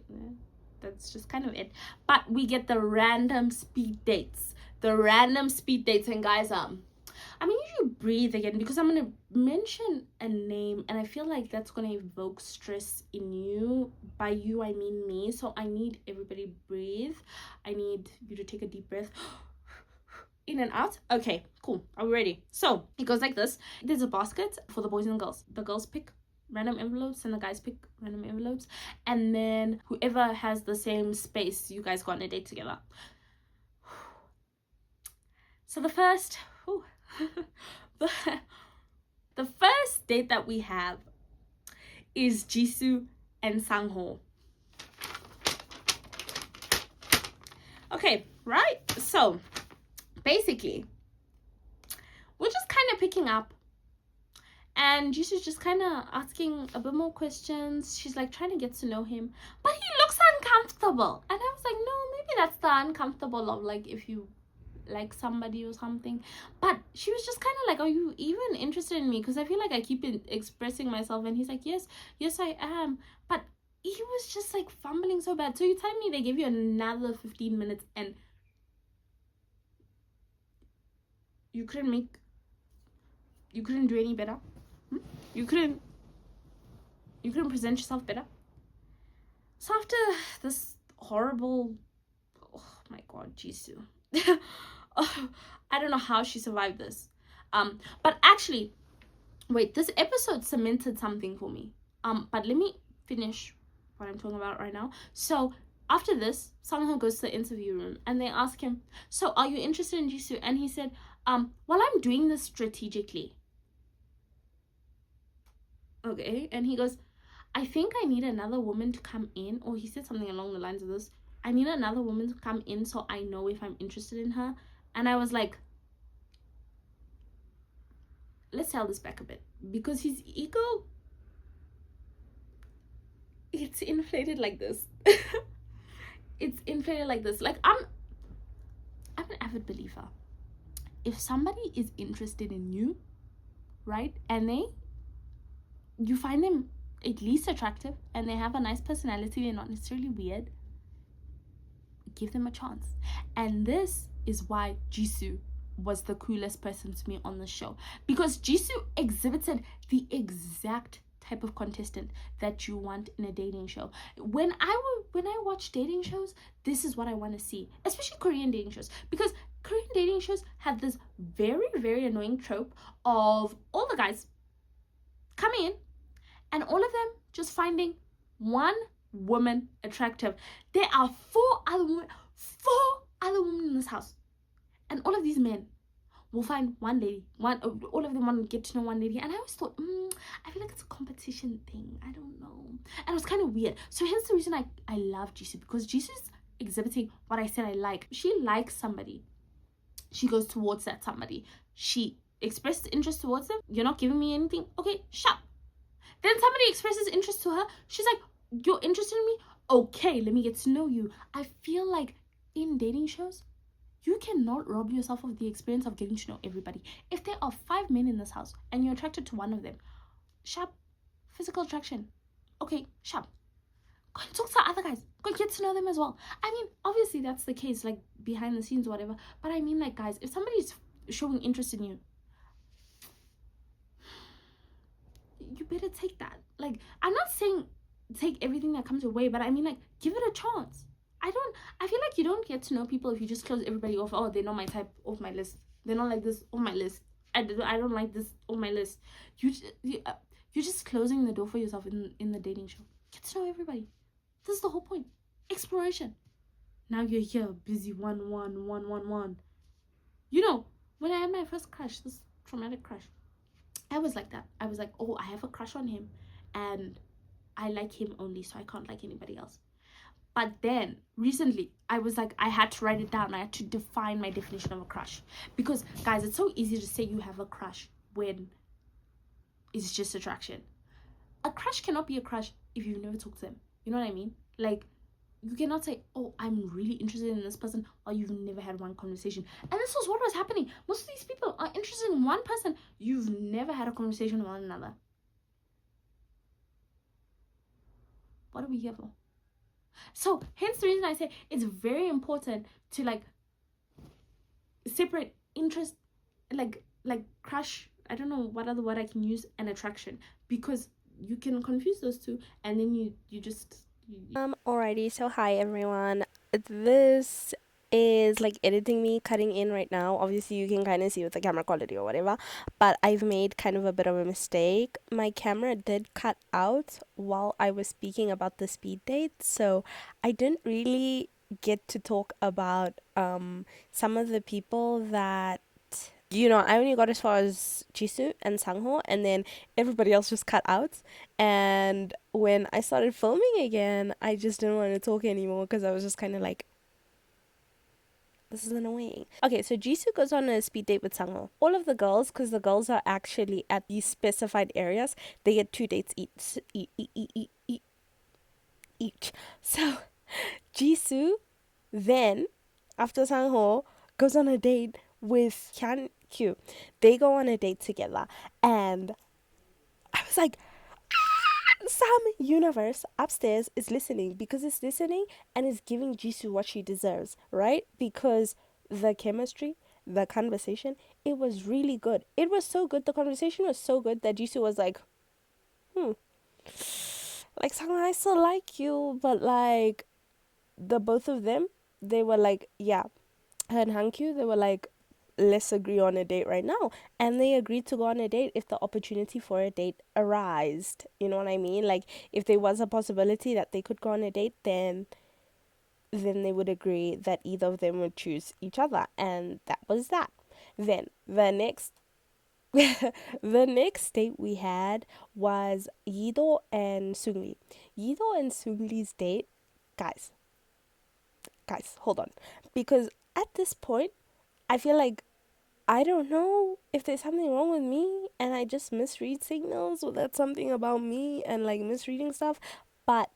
Yeah, that's just kind of it. But we get the random speed dates. And guys, I mean, you should breathe again, because I'm gonna mention a name, and I feel like that's gonna evoke stress in you. By you, I mean me. So I need everybody breathe. I need you to take a deep breath. In and out. Okay, cool. Are we ready? So it goes like this. There's a basket for the boys and girls. The girls pick random envelopes and the guys pick random envelopes, and then whoever has the same space, you guys go on a date together. So the first the first date that we have is Jisoo and Sangho. Okay, right? So basically, we're just kind of picking up, and Jisoo's just kind of asking a bit more questions. She's like trying to get to know him, but he looks uncomfortable, and I was like, no, maybe that's the uncomfortable of like if you like somebody or something. But she was just kind of like, are you even interested in me? Because I feel like I keep expressing myself, and he's like, yes I am. But he was just like fumbling so bad. So you tell me they gave you another 15 minutes and you couldn't make You couldn't do any better. You couldn't present yourself better. So after this horrible, oh my god, Jisoo. Oh, I don't know how she survived this. But actually, wait, this episode cemented something for me. But let me finish what I'm talking about right now. So after this, Sangho goes to the interview room and they ask him, so are you interested in Jisoo? And he said, well, I'm doing this strategically. Okay. And he goes, I think I need another woman to come in, or he said something along the lines of this. I need another woman to come in so I know if I'm interested in her. And I was like, let's tell this back a bit, because his ego, it's inflated like this. It's inflated like this. Like, I'm an avid believer. If somebody is interested in you, right, and you find them at least attractive and they have a nice personality, they're not necessarily weird, give them a chance. And this is why Jisoo was the coolest person to me on the show, because Jisoo exhibited the exact type of contestant that you want in a dating show. When I watch dating shows, this is what I want to see, especially Korean dating shows, because Korean dating shows have this very, very annoying trope of all the guys coming in and all of them just finding one woman attractive. There are four other women in this house, and all of these men will find one lady. All of them want to get to know one lady. And I always thought, I feel like it's a competition thing. I don't know. And it was kind of weird. So hence the reason I love Jisoo, because Jisoo's exhibiting what I said I like. She likes somebody. She goes towards that somebody. She expressed interest towards them. You're not giving me anything. Okay, shut. Then somebody expresses interest to her. She's like, you're interested in me? Okay, let me get to know you. I feel like in dating shows, you cannot rob yourself of the experience of getting to know everybody. If there are 5 men in this house and you're attracted to one of them, sharp, physical attraction. Okay, sharp. Go and talk to the other guys. Go and get to know them as well. I mean, obviously that's the case, like behind the scenes or whatever. But I mean, like, guys, if somebody's showing interest in you, you better take that. Like, I'm not saying take everything that comes your way, but I mean, like, give it a chance. I feel like you don't get to know people if you just close everybody off. Oh, they're not my type, off my list. They're not like this, off my list. I don't like this, on my list. You're just closing the door for yourself in the dating show. Get to know everybody. This is the whole point. Exploration. Now you're here, busy one. You know, when I had my first crush, this traumatic crush, I was like that. I was like, oh, I have a crush on him and I like him only, so I can't like anybody else. But then recently I was like, I had to write it down. I had to define my definition of a crush, because guys, it's so easy to say you have a crush when it's just attraction. A crush cannot be a crush if you've never talked to them. You know what I mean? Like, you cannot say, oh, I'm really interested in this person, or you've never had one conversation. And this was what was happening. Most of these people are interested in one person. You've never had a conversation with one another. What are we here for? So hence the reason I say it's very important to like separate interest, like crush, I don't know what other word I can use, and attraction, because you can confuse those two, and then you just Alrighty, so hi everyone. This is like editing me cutting in right now. Obviously you can kind of see with the camera quality or whatever, but I've made kind of a bit of a mistake. My camera did cut out while I was speaking about the speed date, so I didn't really get to talk about some of the people that, you know, I only got as far as Jisoo and Sangho, and then everybody else just cut out. And when I started filming again, I just didn't want to talk anymore because I was just kind of like, this is annoying. Okay, so Jisoo goes on a speed date with Sangho. All of the girls, because the girls are actually at these specified areas, they get 2 dates each. So Jisoo then, after Sangho, goes on a date with Hyun Kyu. They go on a date together, and I was like, some universe upstairs is listening, because it's listening and is giving Jisoo what she deserves, right? Because the chemistry, the conversation it was really good. It was so good. The conversation was so good that Jisoo was like, like, Sang, I still like you, but like, the both of them, they were like, yeah, her and Hankyu, they were like, let's agree on a date right now. And they agreed to go on a date if the opportunity for a date arised. You know what I mean? Like, if there was a possibility that they could go on a date, then they would agree that either of them would choose each other. And that was that. Then the next the next date we had was Yido and Sungri. Yido and Sungli's date, guys, hold on. Because at this point, I feel like I don't know if there's something wrong with me and I just misread signals or that's something about me and like misreading stuff. But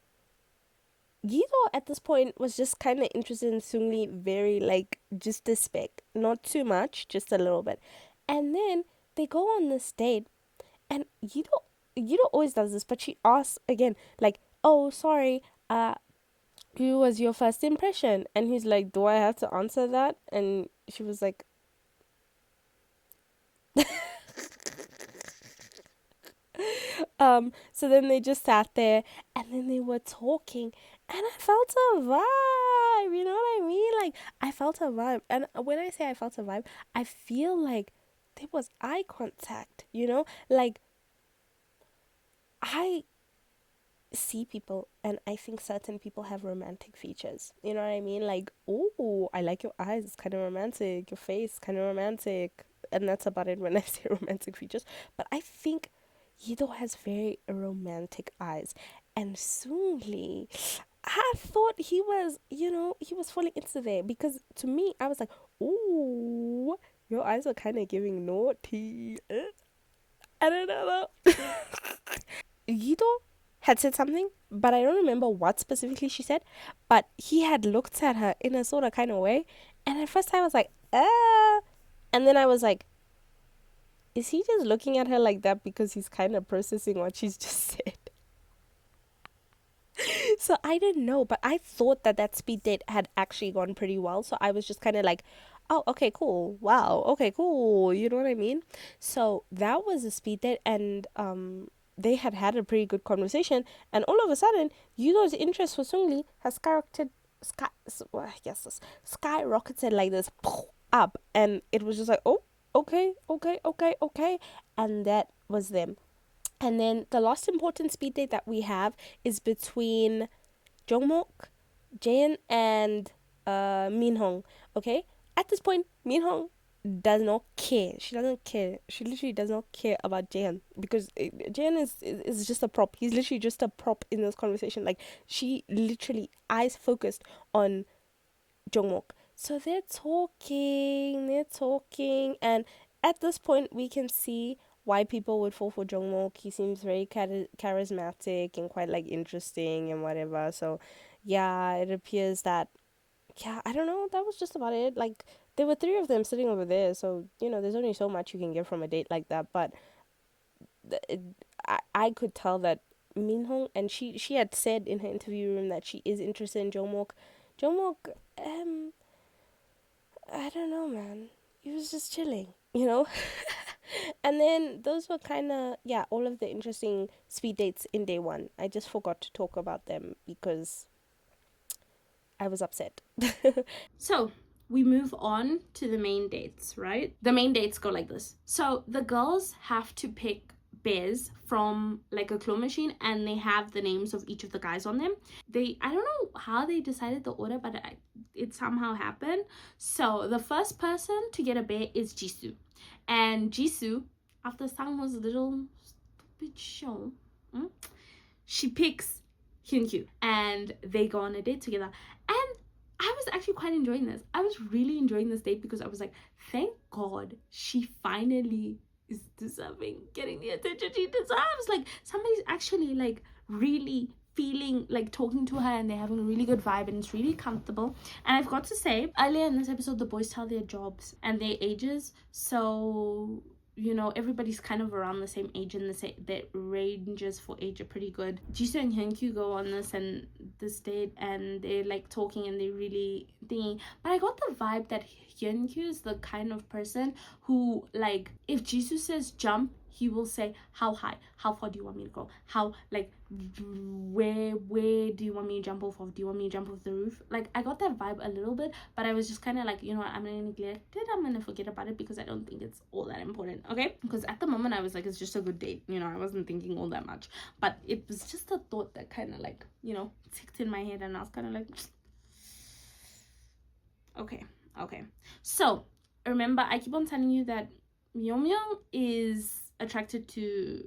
Guido at this point was just kind of interested in Sungli, very like just a speck, not too much, just a little bit. And then they go on this date, and Guido always does this, but she asks again, like, "Oh, sorry, who was your first impression?" And he's like, "Do I have to answer that?" And she was like, so then they just sat there and then they were talking and I felt a vibe, you know what I mean? Like I felt a vibe. And when I say I felt a vibe, I feel like there was eye contact, you know? Like I see people and I think certain people have romantic features. You know what I mean? Like, oh, I like your eyes, it's kind of romantic, your face, kind of romantic. And that's about it when I say romantic features. But I think Yido has very romantic eyes. And Sungli, I thought he was, he was falling into there because to me, I was like, ooh, your eyes are kind of giving naughty. I don't know though. Yido had said something, but I don't remember what specifically she said. But he had looked at her in a sort of kind of way. And at first I was like, ah. And then I was like, is he just looking at her like that because he's kind of processing what she's just said? So I didn't know, but I thought that speed date had actually gone pretty well. So I was just kind of like, oh, okay, cool. Wow. Okay, cool. You know what I mean? So that was a speed date and they had a pretty good conversation and all of a sudden, Yudo's interest for Sungli has skyrocketed like this up and it was just like, "Oh, okay, okay, okay, okay." And that was them. And then the last important speed date that we have is between Jungmook, Jaehyun, and Minhong. Okay, at this point, Minhong does not care. She doesn't care. She literally does not care about Jaehyun because Jaehyun is just a prop. He's literally just a prop in this conversation. Like she literally eyes focused on Jungmook. So they're talking, and at this point, we can see why people would fall for Jungmook. He seems very charismatic and quite like interesting and whatever. So, yeah, it appears that I don't know. That was just about it. Like there were three of them sitting over there, so there's only so much you can get from a date like that. But it, I could tell that Minhong and she had said in her interview room that she is interested in Jungmook. Jungmook, um, I don't know, man. He was just chilling. And then those were kind of, yeah, all of the interesting speed dates in day one. I just forgot to talk about them because I was upset. So we move on to the main dates, right? The main dates go like this. So the girls have to pick bears from like a claw machine and they have the names of each of the guys on them. I don't know how they decided the order, but it somehow happened. So the first person to get a bear is Jisoo. And Jisoo, after Sangmo's little stupid show, she picks Hyunkyu and they go on a date together. And I was actually quite enjoying this. I was really enjoying this date because I was like, thank God she finally is deserving getting the attention she deserves. Like somebody's actually like really feeling like talking to her and they're having a really good vibe and it's really comfortable. And I've got to say, earlier in this episode, the boys tell their jobs and their ages. So everybody's kind of around the same age and the ranges for age are pretty good. Jisoo and Hyunkyu go on this date and they're like talking and they're really thingy. But I got the vibe that Hyunkyu is the kind of person who, like, if Jesus says jump, he will say how high, how far do you want me to go, how, like, where do you want me to jump off of, do you want me to jump off the roof? Like, I got that vibe a little bit, but I was just kind of like, you know what, I'm gonna neglect it, I'm gonna forget about it because I don't think it's all that important. Okay, because at the moment I was like, it's just a good date, you know, I wasn't thinking all that much, but it was just a thought that kind of, like, you know, ticked in my head, and I was kind of like, okay. So remember, I keep on telling you that Myeong is attracted to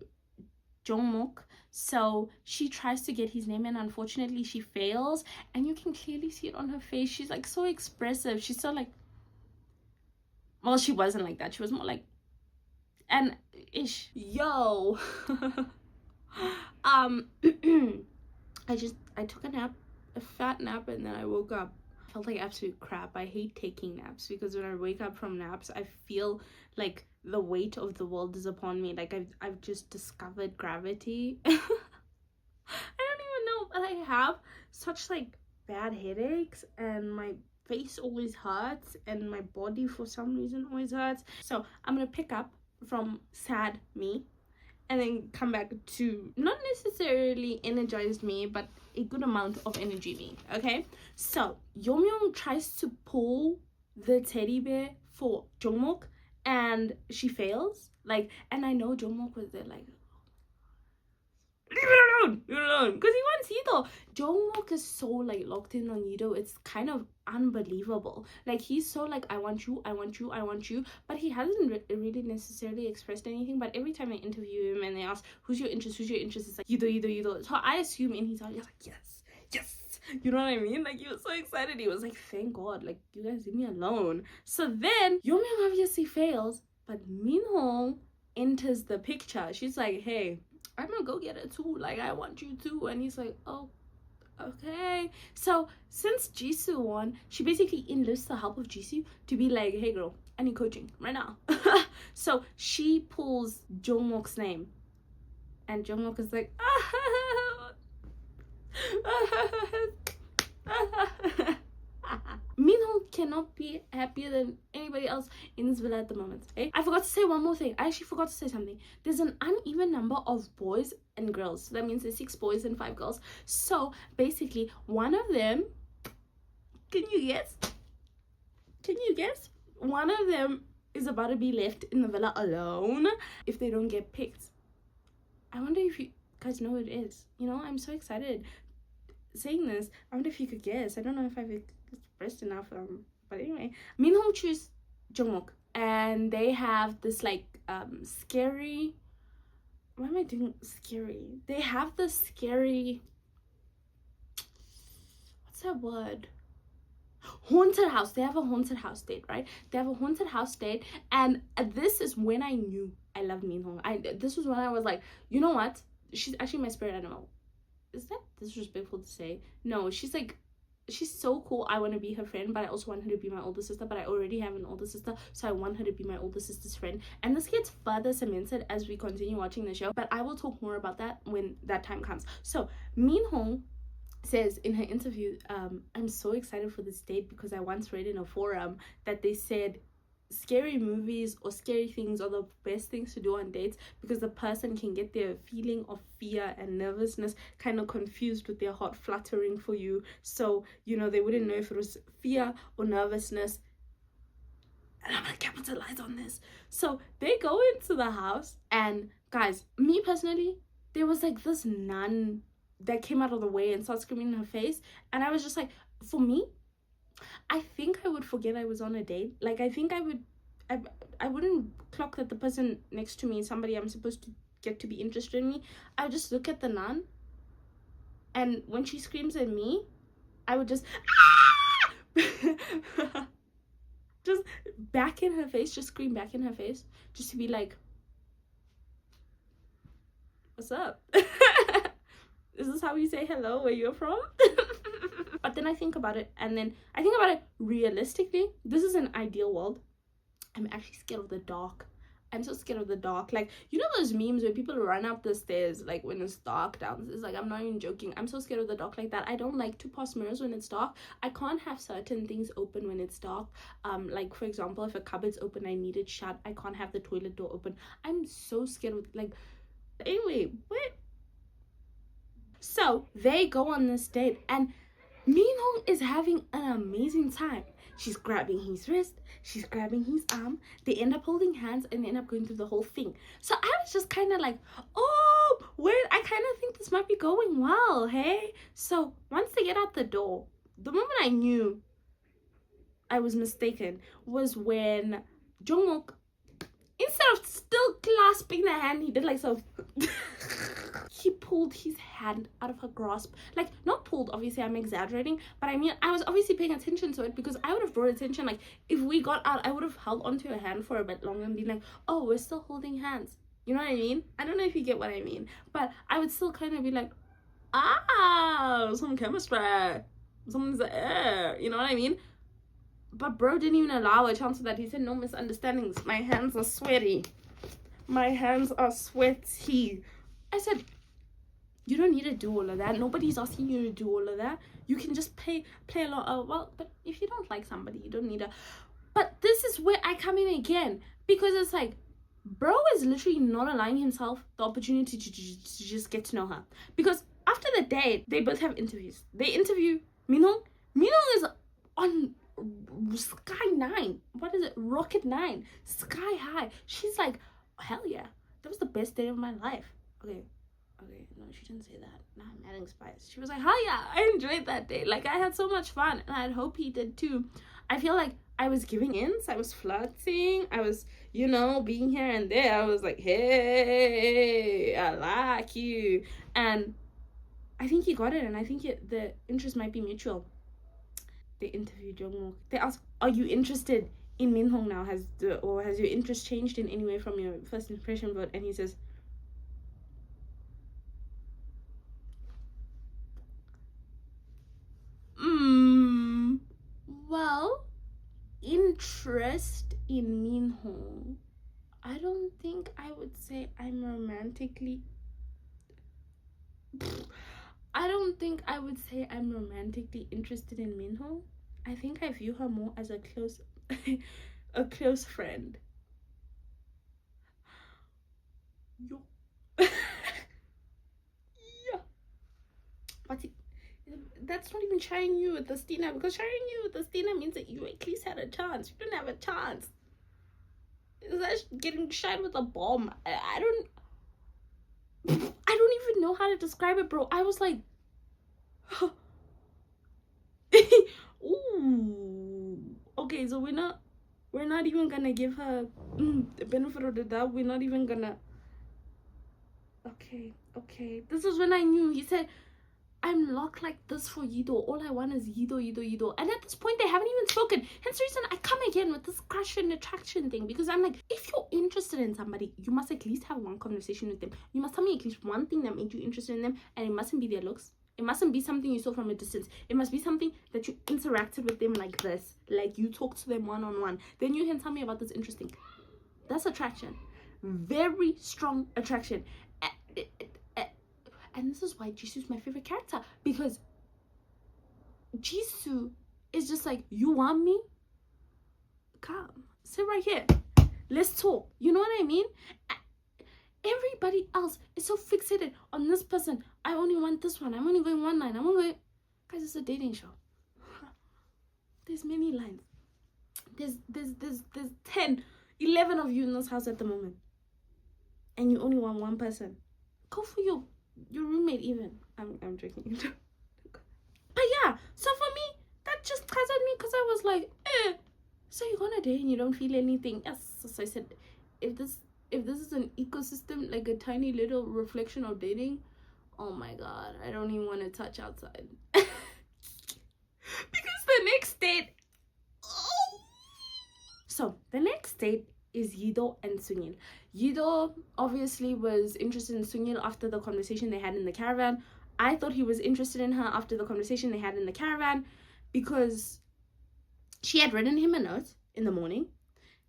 Jongmok, so she tries to get his name, and unfortunately she fails, and you can clearly see it on her face. She's like so expressive, she's so like, well, she wasn't like that, she was more like, and ish, yo. I took a nap, a fat nap, and then I woke up. I felt like absolute crap. I hate taking naps because when I wake up from naps, I feel like the weight of the world is upon me. Like I've just discovered gravity. I don't even know, but I have such like bad headaches, and my face always hurts, and my body for some reason always hurts. So I'm gonna pick up from sad me and then come back to not necessarily energized me, but a good amount of energy me. Okay, so Yeomyeong tries to pull the teddy bear for Jongmok, and she fails. Like, and I know Jongmok was there like, leave it alone, because he wants Yido. Jongmok is so like locked in on Yido, it's kind of unbelievable. Like, he's so like, I want you, but he hasn't really necessarily expressed anything. But every time they interview him and they ask who's your interest, it's like Yido. So I assume in his heart he's like, yes, you know what I mean? Like, he was so excited, he was like, thank God, like, you guys leave me alone. So then Yeomyeong obviously fails, but Minho enters the picture. She's like, hey, I'm gonna go get it too, like, I want you too. And he's like, oh, okay. So since Jisoo won, she basically enlists the help of Jisoo to be like, hey girl, I need coaching right now. So she pulls Jongmok's name, and Jongmok is like, Minho cannot be happier than anybody else in this villa at the moment. Okay? I forgot to say one more thing. I actually forgot to say something. There's an uneven number of boys and girls. So that means there's 6 boys and 5 girls. So basically, one of them, can you guess? One of them is about to be left in the villa alone if they don't get picked. I wonder if you guys know who it is. You know, I'm so excited saying this. I wonder if you could guess. I don't know if I've expressed enough, but anyway, Minho choose Jongmok, and they have this like scary, why am I doing scary? They have this scary, what's that word? Haunted house. They have a haunted house date, right? They have a haunted house date, and this is when I knew I loved Minho. This was when I was like, you know what? She's actually my spirit animal. Is that disrespectful to say? No, she's like, she's so cool. I want to be her friend, but I also want her to be my older sister. But I already have an older sister, so I want her to be my older sister's friend. And this gets further cemented as we continue watching the show, but I will talk more about that when that time comes. So Minho says in her interview, I'm so excited for this date because I once read in a forum that they said scary movies or scary things are the best things to do on dates because the person can get their feeling of fear and nervousness kind of confused with their heart fluttering for you, so you know they wouldn't know if it was fear or nervousness. And I'm gonna capitalize on this. So they go into the house, and guys, me personally, there was like this nun that came out of the way and started screaming in her face, and I was just like, for me, I think I would forget I was on a date. Like, I think I wouldn't clock that the person next to me is somebody I'm supposed to get to be interested in me. I would just look at the nun, and when she screams at me, I would just just back in her face, just scream back in her face, just to be like, what's up? Is this how you say hello where you're from? But then I think about it, and then I think about it realistically. This is an ideal world. I'm actually scared of the dark. I'm so scared of the dark. Like, you know those memes where people run up the stairs like when it's dark downstairs? Like, I'm not even joking. I'm so scared of the dark like that. I don't like to pass mirrors when it's dark. I can't have certain things open when it's dark. Like, for example, if a cupboard's open, I need it shut. I can't have the toilet door open. I'm so scared of, like, anyway, what? So they go on this date, and Min Hong is having an amazing time. She's grabbing his wrist, she's grabbing his arm. They end up holding hands and they end up going through the whole thing. So I was just kind of like, oh, wait, I kind of think this might be going well, hey? So once they get out the door, the moment I knew I was mistaken was when Jungkook, instead of still clasping the hand, he did like so. He pulled his hand out of her grasp. Like, not pulled, obviously, I'm exaggerating, but I mean, I was obviously paying attention to it because I would have brought attention. Like, if we got out, I would have held onto her hand for a bit longer and been like, oh, we're still holding hands. You know what I mean? I don't know if you get what I mean, but I would still kind of be like, some chemistry. Someone's there. You know what I mean? But bro didn't even allow a chance for that. He said, no misunderstandings. My hands are sweaty. My hands are sweaty. I said, you don't need to do all of that. Nobody's asking you to do all of that. You can just play along. Well, but if you don't like somebody, you don't need to. But this is where I come in again. Because it's like, bro is literally not allowing himself the opportunity to just get to know her. Because after the date, they both have interviews. They interview Min Hong. Min Hong is on Sky 9. What is it? Rocket 9. Sky high. She's like, hell yeah. That was the best day of my life. Okay, no, she didn't say that. Nah, I'm adding spice. She was like, hell yeah, I enjoyed that day. Like, I had so much fun, and I'd hope he did too. I feel like I was giving hints. I was flirting. I was, you know, being here and there. I was like, hey, I like you. And I think he got it, and I think the interest might be mutual. They interviewed Jungkook. They asked, are you interested in Min Hong now? Has your interest changed in any way from your first impression vote? And he says, well, interest in Min Hong, I don't think I would say I'm romantically. I don't think I would say I'm romantically interested in Min Hong. I think I view her more as a close, a close friend. Yo. Yeah. But that's not even sharing you with Stina, because sharing you with Stina means that you at least had a chance. You didn't have a chance. That's getting shot with a bomb. I don't even know how to describe it, bro. I was like, ooh. Okay, so we're not even gonna give her the benefit of the doubt. We're not even gonna. Okay. This is when I knew. He said, I'm locked like this for Yido. All I want is Yido. And at this point, they haven't even spoken. Hence the reason I come again with this crush and attraction thing. Because I'm like, if you're interested in somebody, you must at least have one conversation with them. You must tell me at least one thing that made you interested in them. And it mustn't be their looks. It mustn't be something you saw from a distance. It must be something that you interacted with them like this. Like you talked to them one-on-one. Then you can tell me about this interesting. That's attraction. Very strong attraction. And this is why Jisoo's my favorite character, because Jisoo is just like, you want me? Come, sit right here. Let's talk. You know what I mean? Everybody else is so fixated on this person. I only want this one. I'm only going one line. I'm only going... Guys, it's a dating show. There's many lines. There's 10, 11 of you in this house at the moment. And you only want one person. Go for your roommate even. I'm joking. But yeah, so for me, that just puzzled me because I was like, so you're gonna date and you don't feel anything. Yes. So I said, if this is an ecosystem, like a tiny little reflection of dating, oh my god, I don't even want to touch outside. Because the next date, so the next date is Yido and Sunil. Yido obviously was interested in Sunil after the conversation they had in the caravan. I thought he was interested in her after the conversation they had in the caravan, because she had written him a note in the morning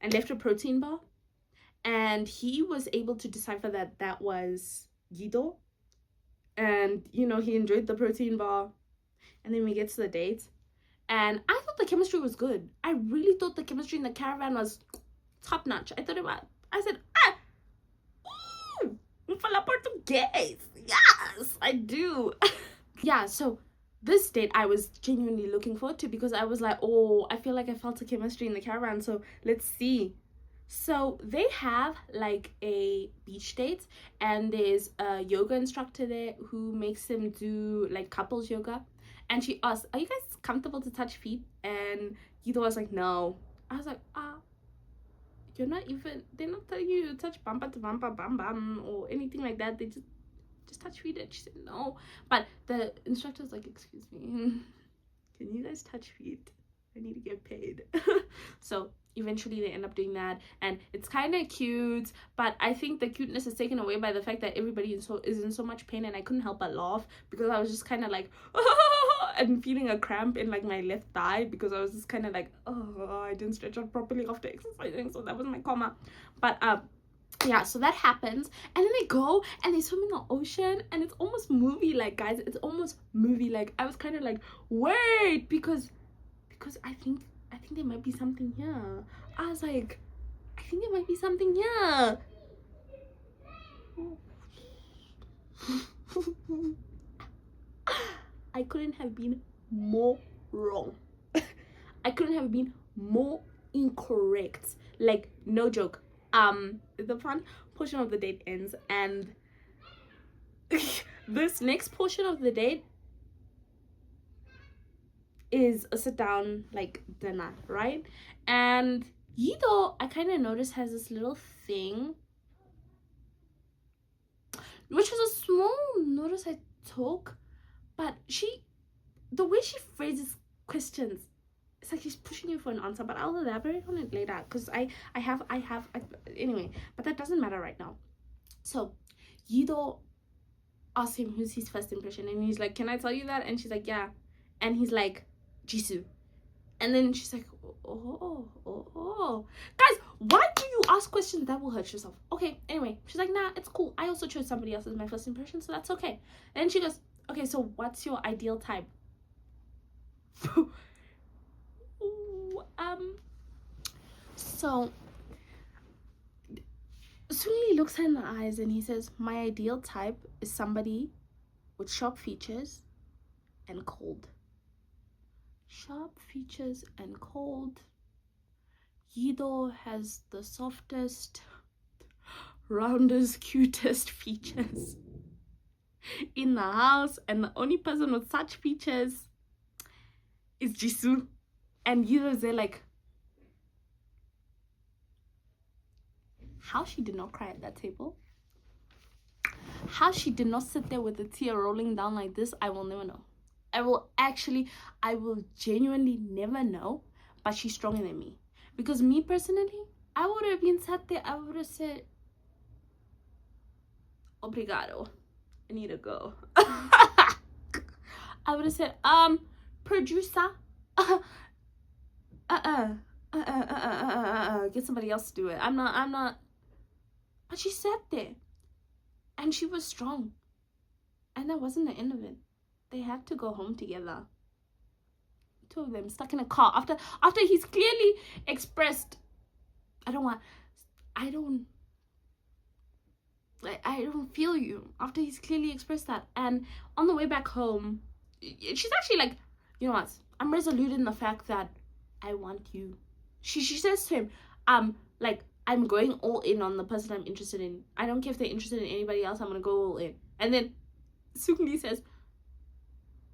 and left a protein bar. and he was able to decipher that that was Guido. And you know, he enjoyed the protein bar. And then we get to the date, and I thought the chemistry was good. I really thought the chemistry in the caravan was top notch. I thought about, I said, fala português. Yes, I do. Yeah, so this date I was genuinely looking forward to, because I was like, oh, I feel like I felt a chemistry in the caravan, so let's see. So they have like a beach date, and there's a yoga instructor there who makes them do like couples yoga. And she asked, are you guys comfortable to touch feet? And Guido was like, no. I was like, you're not even, they're not telling you to touch bumper to bumper, bam bam, or anything like that. They just touch feet. And she said no. But the instructor was like, excuse me, can you guys touch feet? I need to get paid. So eventually they end up doing that, and it's kind of cute, but I think the cuteness is taken away by the fact that everybody is in so much pain, and I couldn't help but laugh, because I was just kind of like and feeling a cramp in like my left thigh, because I was just kind of like, oh, I didn't stretch out properly after exercising, so that was my coma. But yeah, so that happens, and then they go and they swim in the ocean, and it's almost movie like, guys. It's almost movie like. I was kind of like, wait, because I think there might be something here. I was like, I think there might be something here. I couldn't have been more wrong. I couldn't have been more incorrect. Like, no joke. The fun portion of the date ends, and this next portion of the date is a sit down like dinner, right? And Guido, I kind of noticed, has this little thing, which was a small notice I took, but the way she phrases questions, it's like she's pushing you for an answer. But I'll elaborate on it later, because I have anyway, but that doesn't matter right now. So Guido asks him who's his first impression, and he's like, can I tell you that? And she's like, yeah. And he's like, Jisoo. And then she's like, oh. Guys, why do you ask questions that will hurt yourself? Okay, anyway, she's like, nah, it's cool. I also chose somebody else as my first impression, so that's okay. And she goes, okay, so what's your ideal type? So Soonlee looks her in the eyes and he says, my ideal type is somebody with sharp features and cold. Sharp features and cold. Guido has the softest, roundest, cutest features in the house, and the only person with such features is Jisoo. And Guido's there like, how she did not cry at that table, how she did not sit there with a tear rolling down like this, I will never know. I will genuinely never know. But she's stronger than me, because me personally, I would have been sat there, I would have said, obrigado, I need to go. I would have said, producer, get somebody else to do it. I'm not. But she sat there, and she was strong, and that wasn't the end of it. They had to go home together. Two of them stuck in a car after he's clearly expressed, I don't feel you. After he's clearly expressed that, and on the way back home, she's actually like, you know what? I'm resolute in the fact that I want you. She says to him, like, I'm going all in on the person I'm interested in. I don't care if they're interested in anybody else. I'm gonna go all in. And then Soonlee says,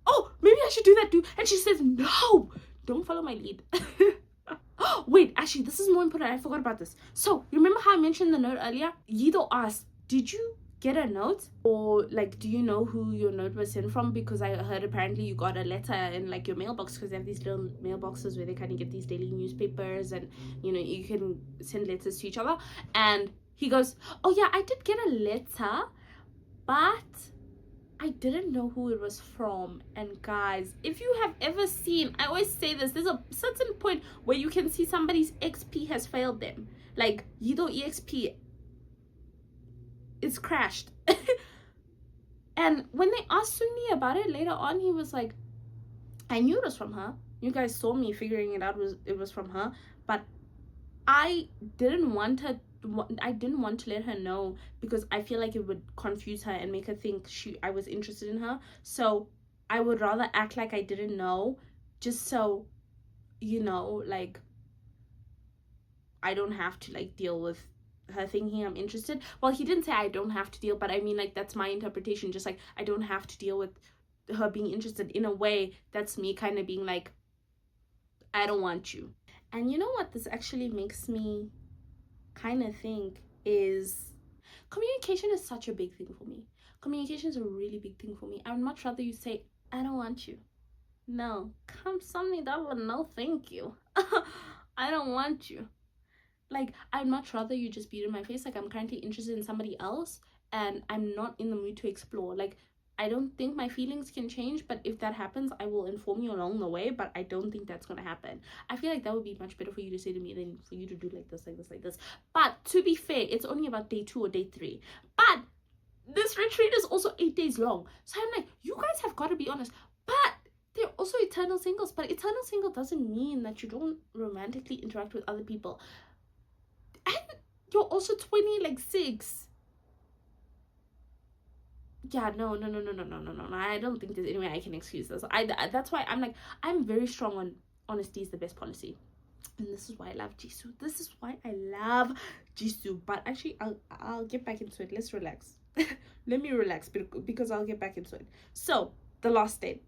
oh, maybe I should do that too. And she says, no, don't follow my lead. Wait, actually, this is more important. I forgot about this. So, remember how I mentioned the note earlier? Guido asked, did you get a note? Or, like, do you know who your note was sent from? Because I heard apparently you got a letter in, like, your mailbox, because they have these little mailboxes where they kind of get these daily newspapers, and, you know, you can send letters to each other. And he goes, oh, yeah, I did get a letter, but I didn't know who it was from. And guys, if you have ever seen, I always say this, there's a certain point where you can see somebody's XP has failed them. Like, Yido EXP is crashed. And when they asked Sunni about it later on, he was like, I knew it was from her. You guys saw me figuring it out, it was from her, but I didn't want to let her know, because I feel like it would confuse her and make her think I was interested in her. So I would rather act like I didn't know, just so, you know, like, I don't have to like deal with her thinking I'm interested. Well, he didn't say I don't have to deal, but I mean, like, that's my interpretation. Just like, I don't have to deal with her being interested. In a way, that's me kind of being like, I don't want you. And you know what this actually makes me kind of think is, communication is such a big thing for me. Communication is a really big thing for me. I would much rather you say, I don't want you. No, come something that would, no thank you. I don't want you. Like, I'd much rather you just beat in my face, like, I'm currently interested in somebody else and I'm not in the mood to explore. Like, I don't think my feelings can change, but if that happens, I will inform you along the way, but I don't think that's gonna happen. I feel like that would be much better for you to say to me than for you to do like this, like this, like this. But to be fair, it's only about day 2 or day 3. But this retreat is also 8 days long. So I'm like, you guys have got to be honest. But they're also eternal singles. But eternal single doesn't mean that you don't romantically interact with other people. And you're also 20, like 6. Yeah, no. I don't think there's any way I can excuse this. That's why I'm like, I'm very strong on honesty is the best policy. And this is why I love Jisoo. This is why I love Jisoo. But actually, I'll get back into it. Let's relax. Let me relax because I'll get back into it. So, the last date.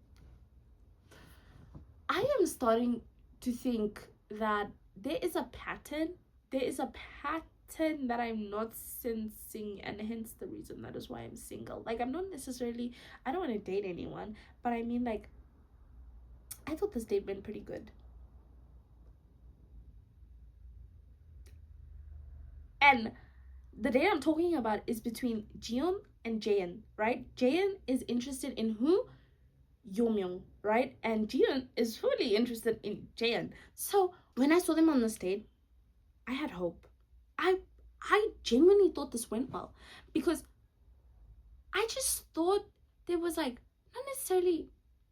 I am starting to think that there is a pattern. There is a pattern that I'm not sensing, and hence the reason that is why I'm single. Like, I'm not necessarily, I don't want to date anyone, but I mean, like, I thought this date went pretty good. And the date I'm talking about is between Jiyeon and Jaehyun, right? Jaehyun is interested in who? Yeomyung, right? And Jiyeon is fully interested in Jaehyun. So when I saw them on the date, I had hope. I genuinely thought this went well, because I just thought there was, like, not necessarily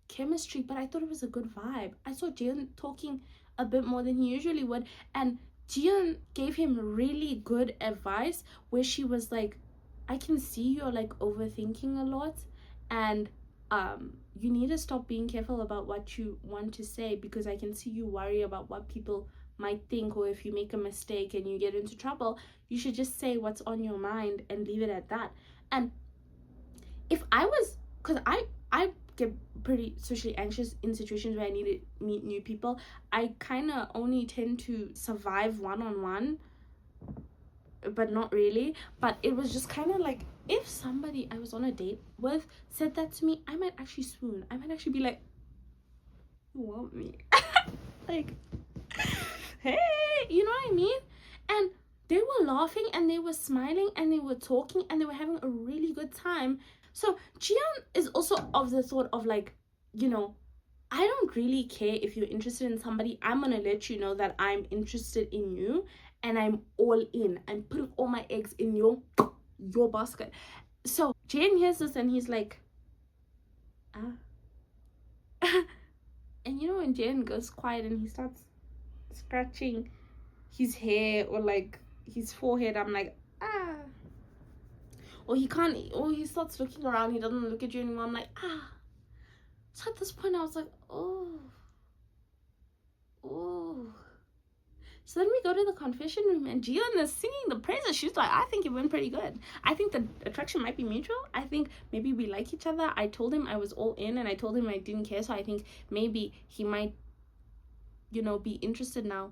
chemistry, but I thought it was a good vibe. I saw Jaehyun talking a bit more than he usually would, and Jiyeon gave him really good advice where she was like, I can see you're like overthinking a lot, and you need to stop being careful about what you want to say, because I can see you worry about what people might think, or if you make a mistake and you get into trouble, you should just say what's on your mind and leave it at that. And if I was, because I get pretty socially anxious in situations where I need to meet new people. I kind of only tend to survive one-on-one, but not really. But it was just kind of like, if somebody I was on a date with said that to me, I might actually swoon. I might actually be like, you want me? Like, hey, you know what I mean? And they were laughing and they were smiling and they were talking and they were having a really good time. So Jiyeon is also of the thought of, like, you know, I don't really care if you're interested in somebody. I'm gonna let you know that I'm interested in you and I'm all in. I'm putting all my eggs in your basket. So Jaehyun hears this and he's like, ah. And you know when Jaehyun goes quiet and he starts scratching his hair or like his forehead, I'm like, ah. Or he can't, or he starts looking around, he doesn't look at you anymore, I'm like, ah. So at this point I was like, oh. So then we go to the confession room and Jiyeon is singing the praises. She's like, I think it went pretty good. I think the attraction might be mutual. I think maybe we like each other. I told him I was all in and I told him I didn't care. So I think maybe he might, you know, be interested now.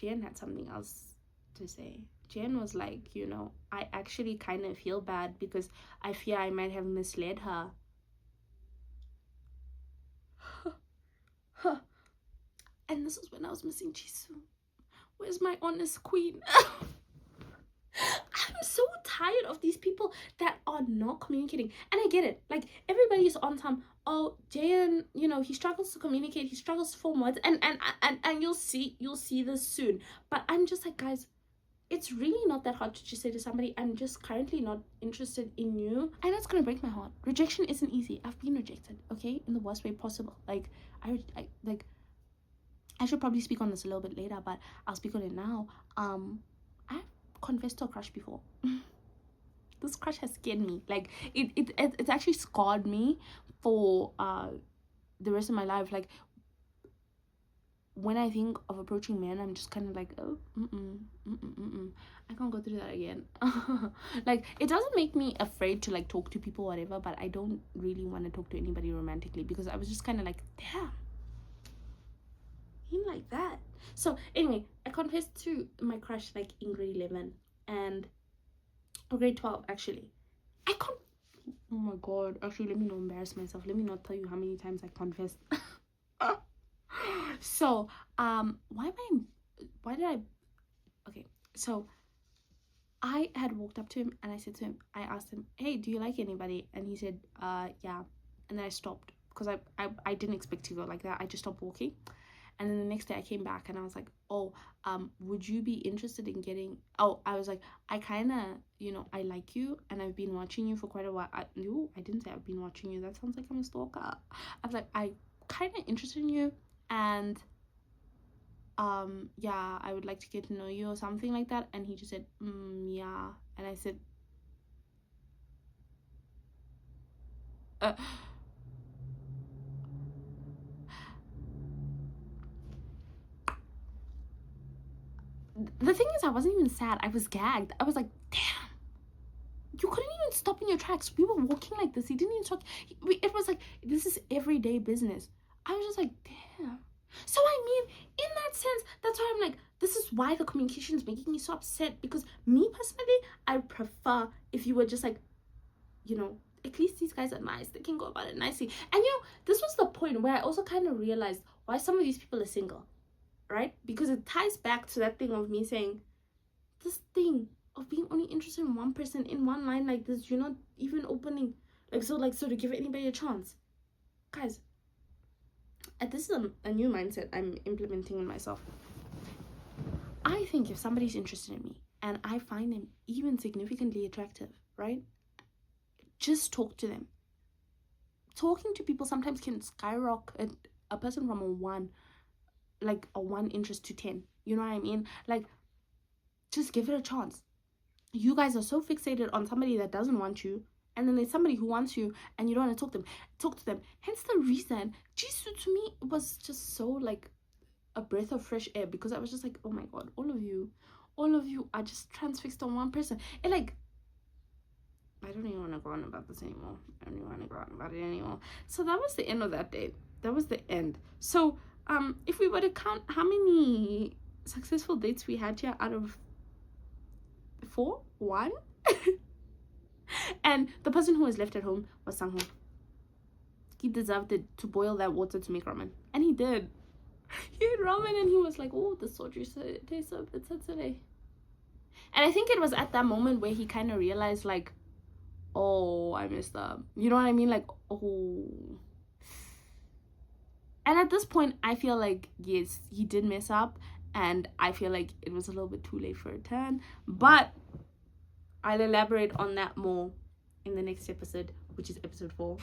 Jiyeon had something else to say. Jiyeon was like, you know, I actually kind of feel bad because I fear I might have misled her. And this is when I was missing Jisoo. Where's my honest queen? I'm so tired of these people that are not communicating. And I get it. Like, everybody is on time. Oh, Jayan, you know, he struggles to communicate. He struggles to form words. And you'll see this soon. But I'm just like, guys, it's really not that hard to just say to somebody, I'm just currently not interested in you. I know it's gonna break my heart. Rejection isn't easy. I've been rejected, okay, in the worst way possible. Like, I should probably speak on this a little bit later, but I'll speak on it now. I've confessed to a crush before. This crush has scared me. Like, it's actually scarred me for the rest of my life. Like, when I think of approaching men, I'm just kind of like, oh, I can't go through that again. Like, it doesn't make me afraid to like talk to people or whatever, but I don't really want to talk to anybody romantically, because I was just kind of like, damn, him like that. So anyway, I confessed to my crush like in grade 11 and grade 12 actually. Oh my god, actually, let me not embarrass myself. Let me not tell you how many times I confessed. So so I had walked up to him and I asked him, hey, do you like anybody? And he said, yeah. And then I stopped, because I didn't expect to go like that. I just stopped walking. And then the next day I came back and I was like, oh, would you be interested in getting, I was like, I kind of, you know, I like you and I've been watching you for quite a while. I didn't say I've been watching you. That sounds like I'm a stalker. I was like, I kind of interested in you, and yeah, I would like to get to know you or something like that. And he just said, yeah. And I said, the thing is, I wasn't even sad. I was gagged. I was like, damn, you couldn't even stop in your tracks. We were walking like this. He didn't even talk. It was like, this is everyday business. I was just like, damn. So I mean, in that sense, that's why I'm like, this is why the communication is making me so upset. Because me personally, I prefer if you were just like, you know, at least these guys are nice. They can go about it nicely. And you know, this was the point where I also kind of realized why some of these people are single, right? Because it ties back to that thing of me saying, this thing of being only interested in one person in one line like this, you're not even opening, so to give anybody a chance. Guys, this is a new mindset I'm implementing in myself. I think if somebody's interested in me and I find them even significantly attractive, right, just talk to them. Talking to people sometimes can skyrocket a person from a 1 interest to 10. You know what I mean? Like, just give it a chance. You guys are so fixated on somebody that doesn't want you, and then there's somebody who wants you and you don't want to talk to them. Hence the reason Jisoo to me was just so like a breath of fresh air, because I was just like, oh my god, all of you are just transfixed on one person. And like, I don't even want to go on about this anymore. I don't even want to go on about it anymore. So that was the end of that day. That was the end. So if we were to count how many successful dates we had here out of 4, 1 and the person who was left at home was Sangho. He deserved it to boil that water to make ramen, and he did. He ate ramen and he was like, oh, the soju tastes so good today. And I think it was at that moment where he kind of realized, like, oh, I messed up. You know what I mean? Like, oh. And at this point, I feel like, yes, he did mess up, and I feel like it was a little bit too late for a turn. But I'll elaborate on that more in the next episode, which is episode 4.